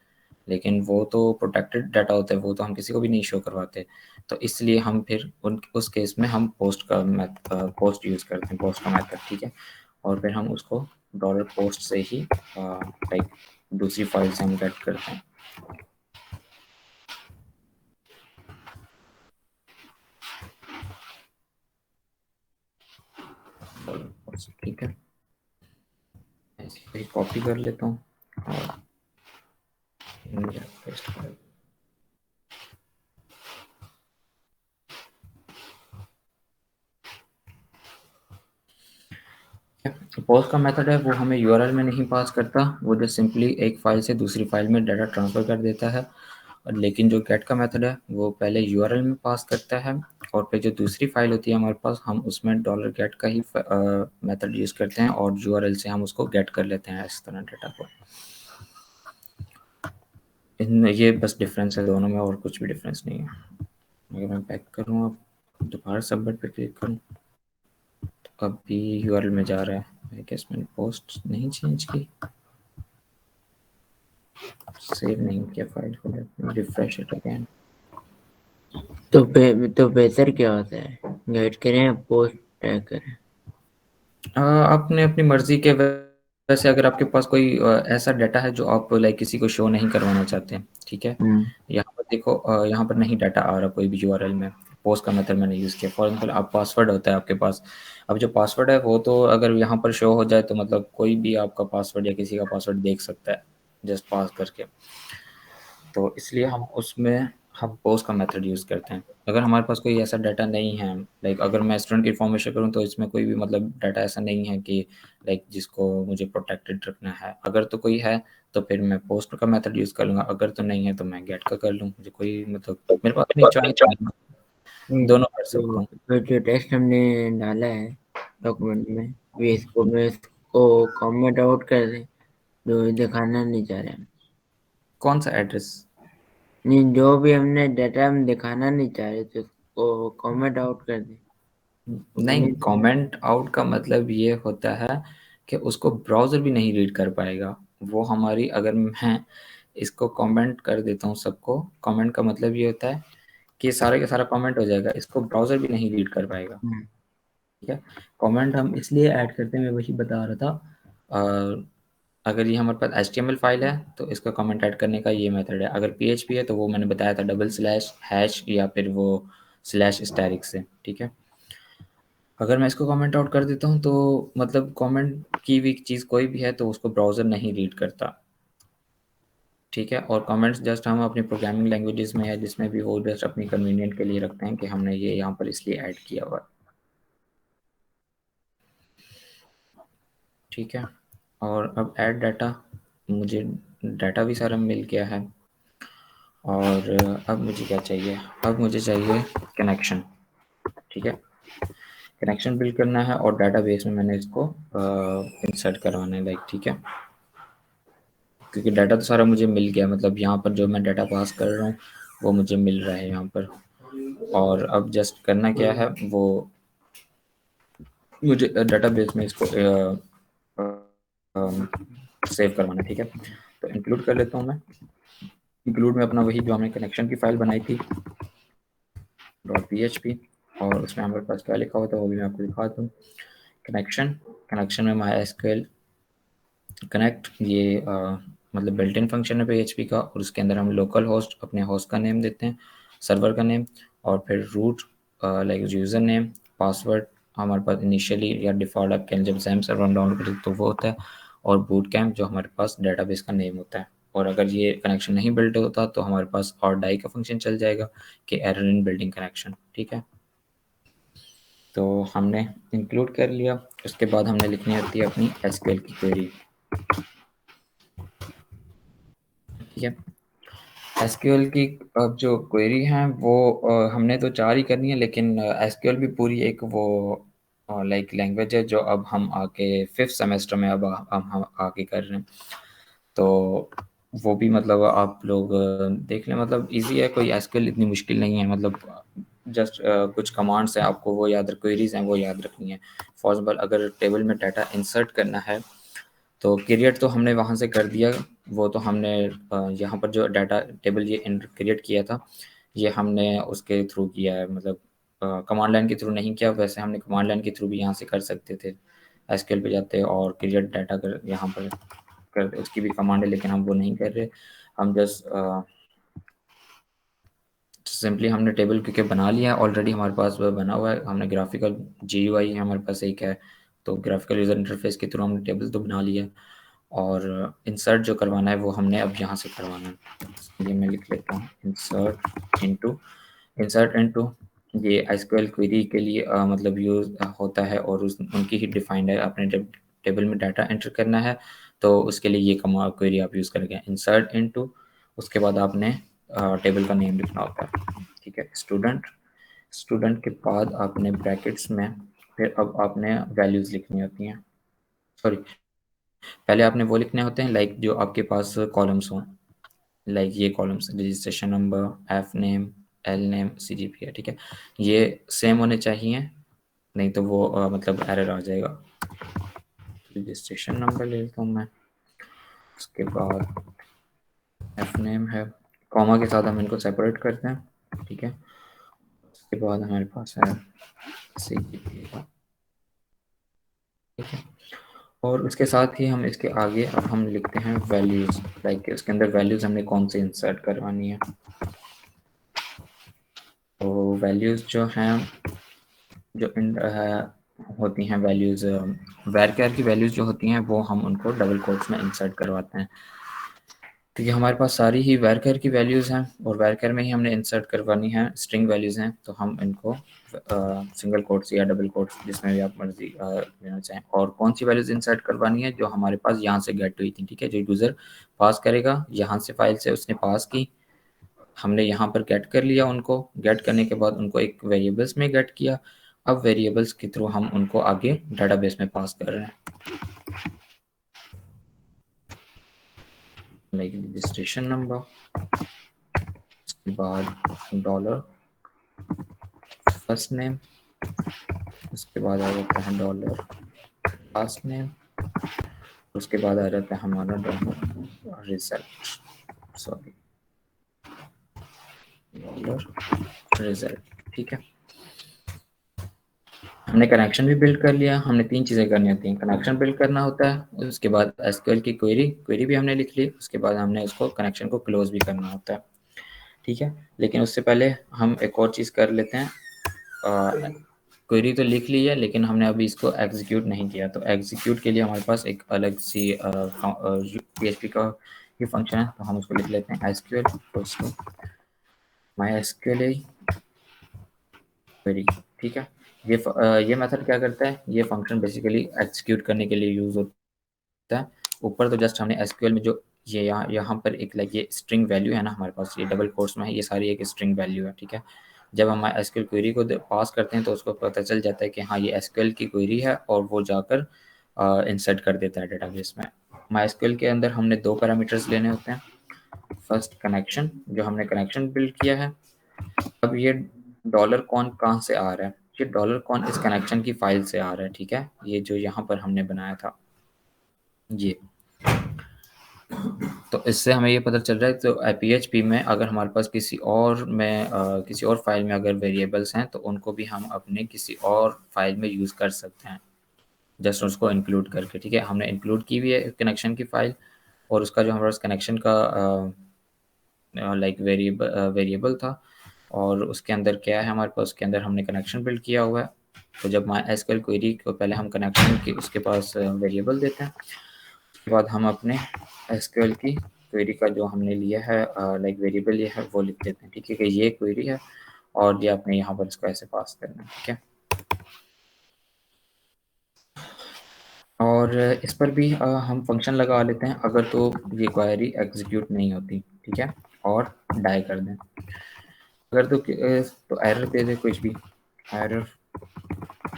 लेकिन वो तो प्रोटेक्टेड डाटा होता है, वो तो हम किसी को भी नहीं शो करवाते। तो इसलिए हम फिर उस केस में हम पोस्ट यूज़ करते हैं, पोस्ट का मेथड। ठीक है, और फिर हम उसको डॉलर पोस्ट से ही लाइक दूसरी फाइल से हम गेट करते हैं। ठीक है, ऐसे ही कॉपी कर लेता हूँ और पेस्ट कर। पोस्ट का मेथड है वो हमें यूआरएल में नहीं पास करता, वो जो सिंपली एक फाइल से दूसरी फाइल में डाटा ट्रांसफ़र कर देता है। लेकिन जो गेट का मेथड है वो पहले यूआरएल में पास करता है, और फिर जो दूसरी फाइल होती है हमारे पास, हम उसमें डॉलर गेट का ही मेथड यूज़ करते हैं, और यूआरएल से हम उसको गेट कर लेते हैं इस तरह डाटा को। ये बस डिफरेंस है दोनों में, और कुछ भी डिफरेंस नहीं है। अगर मैं बैक करूँ, अब दोबारा सबमिट पे क्लिक करूँ तो अब भी यूआरएल में जा रहा है। आई गेस मैंने पोस्ट नहीं चेंज की, सेव नहीं किया फाइल को, रिफ्रेश इट अगेन। तो बेहतर क्या होता है, गेट करें या पोस्ट टैग करें? अपने अपनी मर्जी के वैसे अगर आपके पास कोई ऐसा डाटा है जो आप लाइक किसी को शो नहीं करवाना चाहते हैं, ठीक है? यहाँ पर देखो यहाँ पर नहीं डाटा आ रहा कोई भी यूआरएल में, पोस्ट का मेथड मैंने यूज़ किया। फॉर एग्जाम्पल आप पासवर्ड होता है आपके पास, अब जो पासवर्ड है वो तो अगर यहाँ पर शो हो जाए तो मतलब कोई भी आपका पासवर्ड या किसी का पासवर्ड देख सकता है जस्ट पास करके। तो इसलिए हम पोस्ट का मेथड यूज़ करते हैं। अगर हमारे पास कोई ऐसा डाटा नहीं है, लाइक अगर मैं स्टूडेंट की इन्फॉर्मेशन करूँ तो इसमें कोई भी मतलब डाटा ऐसा नहीं है कि लाइक जिसको मुझे प्रोटेक्टेड रखना है। अगर तो कोई है तो फिर मैं पोस्ट का मेथड यूज़ कर लूँगा, अगर तो नहीं है तो मैं गेट का कर लूँ। मुझे कोई मतलब मेरे पास अपनी चॉइस है, दोनों कर सकता हूँ। तो जो टेक्स्ट हमने डाला है डॉक्यूमेंट में, मैं इसको कमेंट आउट कर दें जो दिखाना नहीं चाह रहे हम। कौन सा एड्रेस? नहीं, जो भी हमने डाटा हम दिखाना नहीं चाह रहे तो उसको कमेंट आउट कर दें। नहीं, कमेंट आउट का मतलब ये होता है कि उसको ब्राउज़र भी नहीं रीड कर पाएगा। वो हमारी अगर मैं इसको कमेंट कर देता हूँ सबको, कमेंट का मतलब ये होता है कि सारे का सारा कमेंट हो जाएगा, इसको ब्राउज़र भी नहीं रीड कर पाएगा। ठीक है? कमेंट हम इसलिए ऐड करते हैं, मैं वही बता रहा था। अगर ये हमारे पास एचटीएमएल फाइल है तो इसका कमेंट ऐड करने का ये मेथड है। अगर पीएचपी है तो वो मैंने बताया था डबल स्लैश हैश या फिर वो स्लैश स्टैरिक से। ठीक है? अगर मैं इसको कमेंट आउट कर देता हूँ तो मतलब कमेंट की हुई चीज़ कोई भी है तो उसको ब्राउज़र नहीं रीड करता। ठीक है? और कमेंट्स जस्ट हम अपनी प्रोग्रामिंग लैंग्वेजेस में या जिसमें भी हो जस्ट अपनी कन्वीनियंट के लिए रखते हैं कि हमने ये यहाँ पर इसलिए ऐड किया हुआ है। ठीक है? और अब ऐड डाटा, मुझे डाटा भी सारा मिल गया है और अब मुझे क्या चाहिए? अब मुझे चाहिए कनेक्शन। ठीक है? कनेक्शन बिल्ड करना है और डाटाबेस में मैंने इसको इंसर्ट करवाना है लाइक। ठीक है? क्योंकि डाटा तो सारा मुझे मिल गया, मतलब यहाँ पर जो मैं डाटा पास कर रहा हूँ वो मुझे मिल रहा है यहाँ पर। और अब जस्ट करना क्या है, वो मुझे डाटाबेस में इसको सेव करवाना है। ठीक है? तो इंक्लूड कर लेता हूँ मैं। इंक्लूड में अपना वही जो हमने कनेक्शन की फाइल बनाई थी .php, और उसमें हमारे पास क्या लिखा होता है वो भी मैं आपको दिखा दूँ। कनेक्शन में MySQL कनेक्ट, ये मतलब बिल्ट इन फंक्शन है PHP का, और उसके अंदर हम लोकल होस्ट अपने होस्ट का नेम देते हैं, सर्वर का नेम, और फिर root like user name, password हमारे पास इनिशियली या डिफ़ॉल्ट आप कहें जब XAMPP सर्वर डाउनलोड करें तो वो होता है, और बूट कैम्प जो हमारे पास डेटाबेस का नेम होता है। और अगर ये कनेक्शन नहीं बिल्ड होता तो हमारे पास और डाई का फंक्शन चल जाएगा कि एरर इन बिल्डिंग कनेक्शन। ठीक है? तो हमने इंक्लूड कर लिया। उसके बाद हमने लिखनी होती है अपनी SQL की क्वेरी। ठीक है? एसक्यूएल की अब जो क्वेरी हैं वो हमने तो 4 ही करनी है, लेकिन एसक्यूएल भी पूरी एक वो लाइक लैंग्वेज है जो अब हम आके 5th सेमेस्टर में अब हम आके कर रहे हैं। तो वो भी मतलब आप लोग देख लें, मतलब इजी है, कोई एसक्यूएल इतनी मुश्किल नहीं है, मतलब जस्ट कुछ कमांड्स हैं आपको वो याद क्वेरीज हैं वो याद रखनी है। फॉर एग्जाम्पल अगर टेबल में डाटा इंसर्ट करना है तो क्रिएट तो हमने वहाँ से कर दिया, वो तो हमने यहाँ पर जो डाटा टेबल ये क्रिएट किया था ये हमने उसके थ्रू किया है, मतलब कमांड लाइन के थ्रू नहीं किया। वैसे हमने कमांड लाइन के थ्रू भी यहाँ से कर सकते थे, एसक्यूएल पे जाते और क्रिएट डाटा कर यहाँ पर कर, उसकी भी कमांड है लेकिन हम वो नहीं कर रहे। हम जस्ट सिंपली हमने टेबल क्योंकि बना लिया है ऑलरेडी, हमारे पास वो बना हुआ है, हमने ग्राफिकल GUI है हमारे पास एक है, तो ग्राफिकल यूज़र इंटरफेस के थ्रू हमने टेबल तो बना लिया है, और इंसर्ट जो करवाना है वो हमने अब यहाँ से करवाना है। ये मैं लिख लेता हूँ इंसर्ट इनटू ये एसक्यूएल क्वेरी के लिए मतलब यूज़ होता है, और उनकी ही डिफाइंड है। आपने जब टेबल में डाटा एंटर करना है तो उसके लिए ये कमांड क्वेरी आप यूज़ करेंगे इंसर्ट इनटू, उसके बाद आपने टेबल का नेम लिखना होता है। ठीक है? स्टूडेंट के बाद आपने ब्रैकेट्स में फिर अब आपने वैल्यूज़ लिखनी होती हैं, सॉरी पहले आपने वो लिखने होते हैं लाइक जो आपके पास कॉलम्स हों, लाइक ये columns registration number, F name, L name, CGPA। ठीक है? ये सेम होने चाहिए, नहीं तो वो मतलब एरर आ जाएगा। रजिस्ट्रेशन नंबर ले लेता हूँ मैं, उसके बाद एफ नेम है, कॉमा के साथ हम इनको सेपरेट करते हैं। ठीक है? उसके बाद हमारे पास है CGPA। ठीक है? और उसके साथ ही हम इसके आगे अब हम लिखते हैं वैल्यूज़, लाइक उसके अंदर वैल्यूज़ हमने कौन सी इंसर्ट करवानी है। तो वैल्यूज़ जो हैं जो होती हैं वैल्यूज़, वैरचर की वैल्यूज़ जो होती हैं वो हम उनको डबल कोट्स में इंसर्ट करवाते हैं। तो ये हमारे पास सारी ही वैरचर की वैल्यूज़ हैं और वैरचर में ही हमने इंसर्ट करवानी है स्ट्रिंग वैल्यूज़ हैं, तो हम इनको सिंगल कोट्स या डबल कोट्स जिसमें भी आप मर्जी लेना चाहें। और कौन सी वैल्यूज़ इंसर्ट करवानी है, जो हमारे पास यहाँ से गेट हुई थी, ठीक है, जो यूज़र पास करेगा यहाँ से फाइल से उसने पास की, हमने यहाँ पर गेट कर लिया, उनको गेट करने के बाद उनको एक वेरिएबल्स में गेट किया। अब वेरिएबल्स के थ्रू हम उनको आगे डाटाबेस में पास कर रहे हैं, लाइक रजिस्ट्रेशन नंबर, उसके बाद डॉलर फर्स्ट नेम, उसके बाद आ जाता है डॉलर लास्ट नेम, उसके बाद आ जाता है हमारा dollar result, sorry dollar result, ठीक है। हमने कनेक्शन भी बिल्ड कर लिया। हमने 3 चीज़ें करनी होती हैं, कनेक्शन बिल्ड करना होता है, उसके बाद एसक्यूएल की क्वेरी भी हमने लिख ली, उसके बाद हमने उसको कनेक्शन को क्लोज भी करना होता है, ठीक है। लेकिन उससे पहले हम एक और चीज़ कर लेते हैं, क्वेरी तो लिख ली है लेकिन हमने अभी इसको एग्जीक्यूट नहीं किया, तो एग्जीक्यूट के लिए हमारे पास एक अलग सी PHP का ये फंक्शन है, तो हम उसको लिख लेते हैं SQL MySQL क्वेरी, ठीक है। ये मेथड क्या करता है, ये फंक्शन बेसिकली एग्जीक्यूट करने के लिए यूज़ होता है। ऊपर तो जस्ट हमने एसक्यूएल में जो ये यहाँ पर एक लाइक ये स्ट्रिंग वैल्यू है ना हमारे पास, ये डबल कोट्स में है, ये सारी एक स्ट्रिंग वैल्यू है, ठीक है। जब हम एसक्यूएल क्वेरी को पास करते हैं तो उसको पता चल जाता है कि हाँ ये एसक्यूएल की क्वेरी है और वो जाकर इंसर्ट कर देता है डेटाबेस में। माईएसक्यूएल के अंदर हमने 2 पैरामीटर्स लेने होते हैं। फर्स्ट कनेक्शन, जो हमने कनेक्शन बिल्ड किया है। अब ये डॉलर कॉन कहाँ से आ रहा है, ये डॉलर कॉन इस कनेक्शन की फाइल से आ रहा है, ठीक है, ये जो यहाँ पर हमने बनाया था ये। तो इससे हमें ये पता चल रहा है, तो PHP में अगर हमारे पास किसी और फाइल में अगर वेरिएबल्स हैं तो उनको भी हम अपने किसी और फाइल में यूज़ कर सकते हैं, जस्ट उसको इंक्लूड करके, ठीक है। हमने इंक्लूड की हुई है कनेक्शन की फाइल, और उसका जो हमारे पास कनेक्शन का लाइक वेरिएबल था, और उसके अंदर क्या है हमारे पास, उसके अंदर हमने कनेक्शन बिल्ड किया हुआ है। तो जब MySQL क्वेरी को पहले हम कनेक्शन की उसके पास वेरिएबल देते हैं, उसके बाद हम अपने एसक्यूएल की क्वेरी का जो हमने लिया है लाइक वेरिएबल ये है वो लिख देते हैं, ठीक है, कि ये क्वेरी है और ये आपने यहाँ पर इसको ऐसे पास करना है, ठीक है। और इस पर भी हम फंक्शन लगा लेते हैं अगर तो ये क्वेरी एग्जीक्यूट नहीं होती, ठीक है, और डाई कर दें। अगर तो एरर दे दे, कुछ भी एरर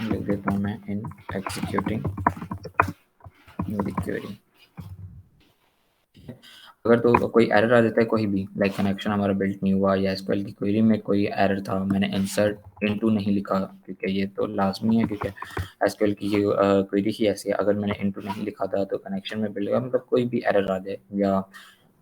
लिख देता हूँ मैं, इन एग्जीक्यूटिंग द क्वेरी। अगर तो कोई एरर आ जाता है कोई भी, लाइक कनेक्शन हमारा बिल्ड नहीं हुआ या एसक्यूएल की क्वेरी में कोई एरर था, मैंने इंसर्ट इनटू नहीं लिखा, क्योंकि ये तो लाजमी है, क्योंकि एसक्यूएल की ये क्वेरी ही ऐसी है, अगर मैंने इनटू नहीं लिखा था तो कनेक्शन में बिल्ड हुआ, मतलब कोई भी एरर आ जाए, या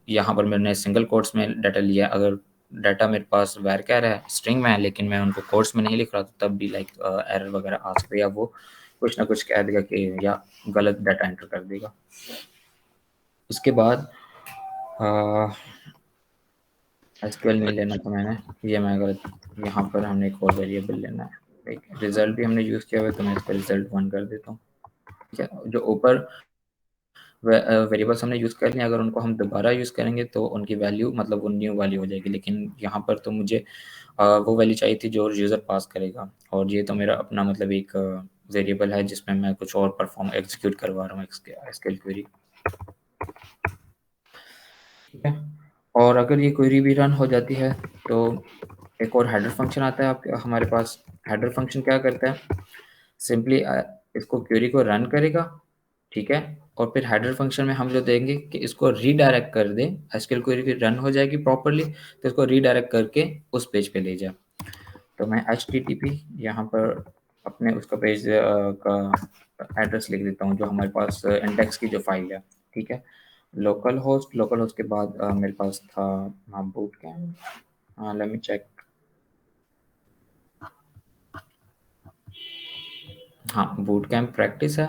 यहाँ पर मैंने सिंगल कोट्स में डाटा लिया, अगर डाटा मेरे पास वैरचर है स्ट्रिंग में है लेकिन मैं उनको कोट्स में नहीं लिख रहा, तो तब भी लाइक एरर वगैरह आ सकता है, या वो कुछ ना कुछ कह देगा कि या गलत डाटा एंटर कर देगा। उसके बाद एसक्यूएल नहीं लेना था मैंने, ये मैं गलत, यहाँ पर हमने एक और वेरिएबल लेना है, ठीक है। रिजल्ट भी हमने यूज़ किया हुआ है तो मैं इसका रिजल्ट 1 कर देता हूँ, ठीक है। जो ऊपर वेरिएबल्स हमने यूज़ कर लिए, अगर उनको हम दोबारा यूज़ करेंगे तो उनकी वैल्यू मतलब वो न्यू वाली हो जाएगी, लेकिन यहाँ पर तो मुझे वो वैल्यू चाहिए थी जो यूज़र पास करेगा, और ये तो मेरा अपना मतलब एक वेरिएबल है जिसमें मैं कुछ और परफॉर्म एग्जीक्यूट करवा रहा हूँ एसक्यूएल क्वेरी, ठीक है। और अगर ये क्वेरी भी रन हो जाती है तो एक और हेडर फंक्शन आता है आपके हमारे पास। हेडर फंक्शन क्या करता है, सिंपली इसको क्वेरी को रन करेगा, ठीक है, और फिर हेडर फंक्शन में हम जो देंगे कि इसको रीडायरेक्ट कर दे, एसक्यूएल क्वेरी फिर रन हो जाएगी प्रॉपर्ली, तो इसको रीडायरेक्ट करके उस पेज पे ले जाए। तो मैं HTTP यहाँ पर अपने उसका पेज का एड्रेस लिख देता हूँ, जो हमारे पास इंडेक्स की जो फाइल है, ठीक है। लोकल होस्ट के बाद मेरे पास था boot camp, let me check, हाँ बूट कैम्प प्रैक्टिस है,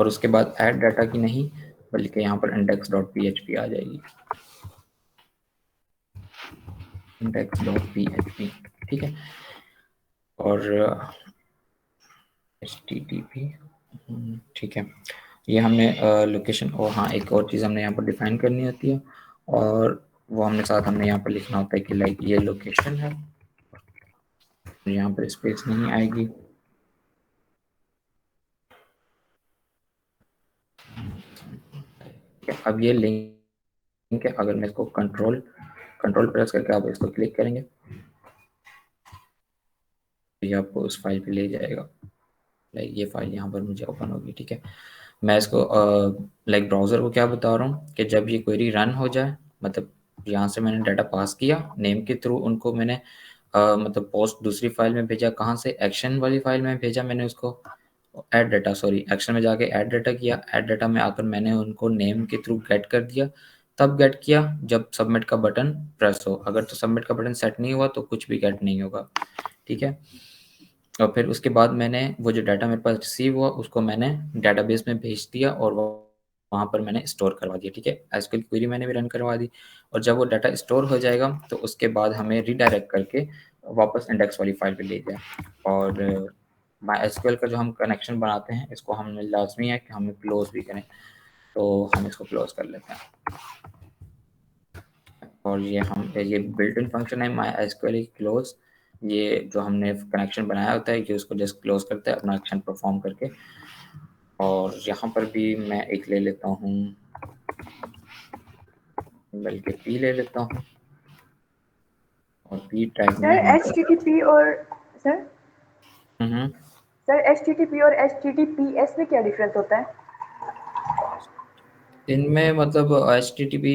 और उसके बाद ऐड डाटा की नहीं बल्कि यहाँ पर index.php आ जाएगी, index.php, ठीक है। और HTTP, ठीक है, ये हमने लोकेशन, और हाँ एक और चीज़ हमने यहाँ पर डिफाइन करनी होती है, और वो हमने साथ हमने यहाँ पर लिखना होता है कि लाइक ये लोकेशन है, यहाँ पर स्पेस नहीं आएगी। अब ये लिंक है, अगर मैं इसको कंट्रोल प्रेस करके आप इसको क्लिक करेंगे तो ये आपको उस फाइल पे ले जाएगा। लाइक ये फाइल यहाँ पर मुझे ओपन होगी, ठीक है। मैं इसको लाइक ब्राउज़र को क्या बता रहा हूँ कि जब ये क्वेरी रन हो जाए, मतलब यहाँ से मैंने डाटा पास किया नेम के थ्रू, उनको मैंने मतलब पोस्ट दूसरी फाइल में भेजा, कहाँ से, एक्शन वाली फाइल में भेजा मैंने उसको, ऐड डाटा, सॉरी एक्शन में जाके ऐड डाटा किया, ऐड डाटा में आकर मैंने उनको नेम के थ्रू गेट कर दिया, तब गेट किया जब सबमिट का बटन प्रेस हो, अगर तो सबमिट का बटन सेट नहीं हुआ तो कुछ भी गेट नहीं होगा, ठीक है। और फिर उसके बाद मैंने वो जो डाटा मेरे पास रिसीव हुआ उसको मैंने डाटाबेस में भेज दिया और वहाँ पर मैंने स्टोर करवा दिया, ठीक है। एसक्यूएल क्वेरी मैंने भी रन करवा दी, और जब वो डाटा स्टोर हो जाएगा तो उसके बाद हमें रीडायरेक्ट करके वापस इंडेक्स वाली फाइल पे ले जाए। और माई एसक्यूएल का जो हम कनेक्शन बनाते हैं इसको हमें लाजमी है कि हमें क्लोज भी करें, तो हम इसको क्लोज कर लेते हैं। और ये बिल्ट इन फंक्शन है माई एसक्यूएल क्लोज, ये जो हमने कनेक्शन बनाया होता है कि उसको जस्ट क्लोज करते हैं अपना एक्शन परफॉर्म करके। और यहाँ पर भी मैं एक ले लेता हूँ, बल्कि पी ले लेता हूँ, और पी टैग में सर HTTP और सर HTTP और HTTPS में क्या डिफरेंस होता है? इनमें मतलब HTTP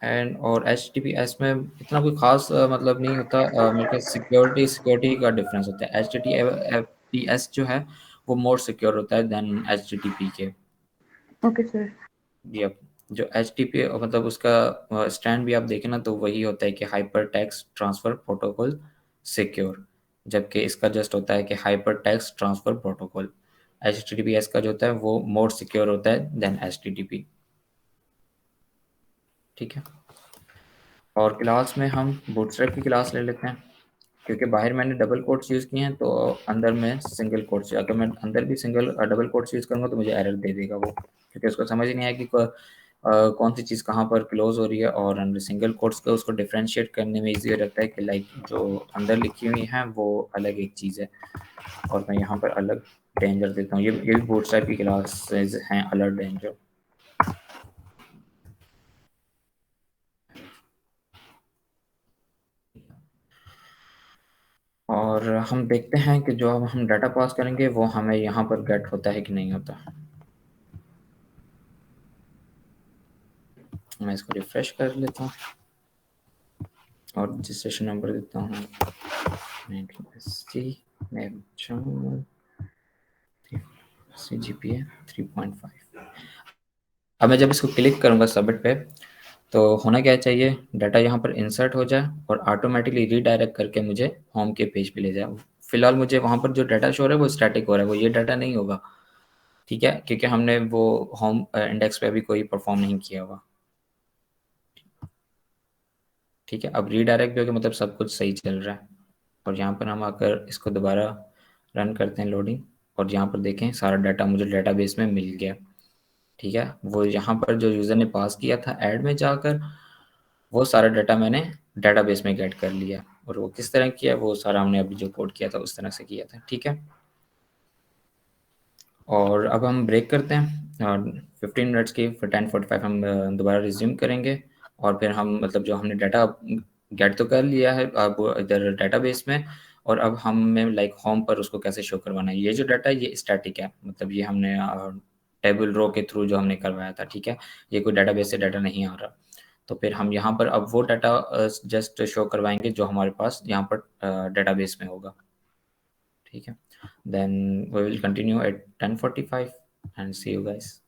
एंड और HTTPS में इतना कोई खास मतलब नहीं होता, मेरे ख्याल सिक्योरिटी का डिफरेंस होता है। HTTPS जो है वो मोर सिक्योर होता है देन HTTP के। Okay sir. यप, जो HTTP मतलब उसका स्टैंड भी आप देखें ना तो वही होता है कि hyper text transfer protocol secure, जबकि इसका जस्ट होता है कि hyper text transfer protocol. HTTPS का जो होता है वो मोर सिक्योर होता है देन HTTP, ठीक है। और क्लास में हम बूटस्ट्रैप की क्लास ले लेते हैं, क्योंकि बाहर मैंने डबल कोट्स यूज़ किए हैं तो अंदर में सिंगल कोट्स, अगर मैं अंदर भी डबल कोट्स यूज़ करूँगा तो मुझे एरर दे देगा वो, क्योंकि उसको समझ ही नहीं आया कि कौन सी चीज़ कहाँ पर क्लोज हो रही है। और अंडर सिंगल कोट्स का उसको डिफ्रेंशिएट करने में ईजी रहता है कि लाइक जो अंदर लिखी हुई हैं वो अलग एक चीज़ है, और मैं यहाँ पर अलग डेंजर देता हूँ। ये भी बूटस्ट्रैप की क्लासेज हैं, अलर्ट डेंजर। और हम देखते हैं कि जो अब हम डाटा पास करेंगे वो हमें यहाँ पर गेट होता है कि नहीं होता। मैं इसको रिफ्रेश कर लेता हूँ और रजिस्ट्रेशन नंबर देता हूँ 19SC, CGPA 3.5। अब मैं जब इसको क्लिक करूँगा सबमिट पे तो होना क्या चाहिए, डाटा यहाँ पर इंसर्ट हो जाए और ऑटोमेटिकली रीडायरेक्ट करके मुझे होम के पेज पे ले जाए। फिलहाल मुझे वहाँ पर जो डाटा शो हो रहा है वो स्टैटिक हो रहा है, वो ये डाटा नहीं होगा, ठीक है, क्योंकि हमने वो होम इंडेक्स पे अभी कोई परफॉर्म नहीं किया हुआ, ठीक है। अब रीडायरेक्ट भी हो गया, मतलब सब कुछ सही चल रहा है। और यहाँ पर हम आकर इसको दोबारा रन करते हैं लोडिंग, और यहाँ पर देखें सारा डाटा मुझे डेटाबेस में मिल गया, ठीक है। वो यहाँ पर जो यूज़र ने पास किया था ऐड में जाकर, वो सारा डाटा मैंने डेटाबेस में गेट कर लिया, और वो किस तरह किया वो सारा हमने अभी जो कोड किया था उस तरह से किया था, ठीक है। और अब हम ब्रेक करते हैं और 15 मिनट्स की, फिर 10:45 हम दोबारा रिज्यूम करेंगे, और फिर हम मतलब जो हमने डाटा गेट तो कर लिया है अब इधर डेटाबेस में, और अब हमें लाइक होम पर उसको कैसे शो करवाना है। ये जो डाटा है ये स्टैटिक है, मतलब ये हमने टेबल रो के थ्रू जो हमने करवाया था, ठीक है, ये कोई डाटाबेस से डाटा नहीं आ रहा। तो फिर हम यहाँ पर अब वो डाटा जस्ट शो करवाएंगे जो हमारे पास यहाँ पर डेटाबेस में होगा, ठीक है। Then we will continue at 10:45 and see you guys.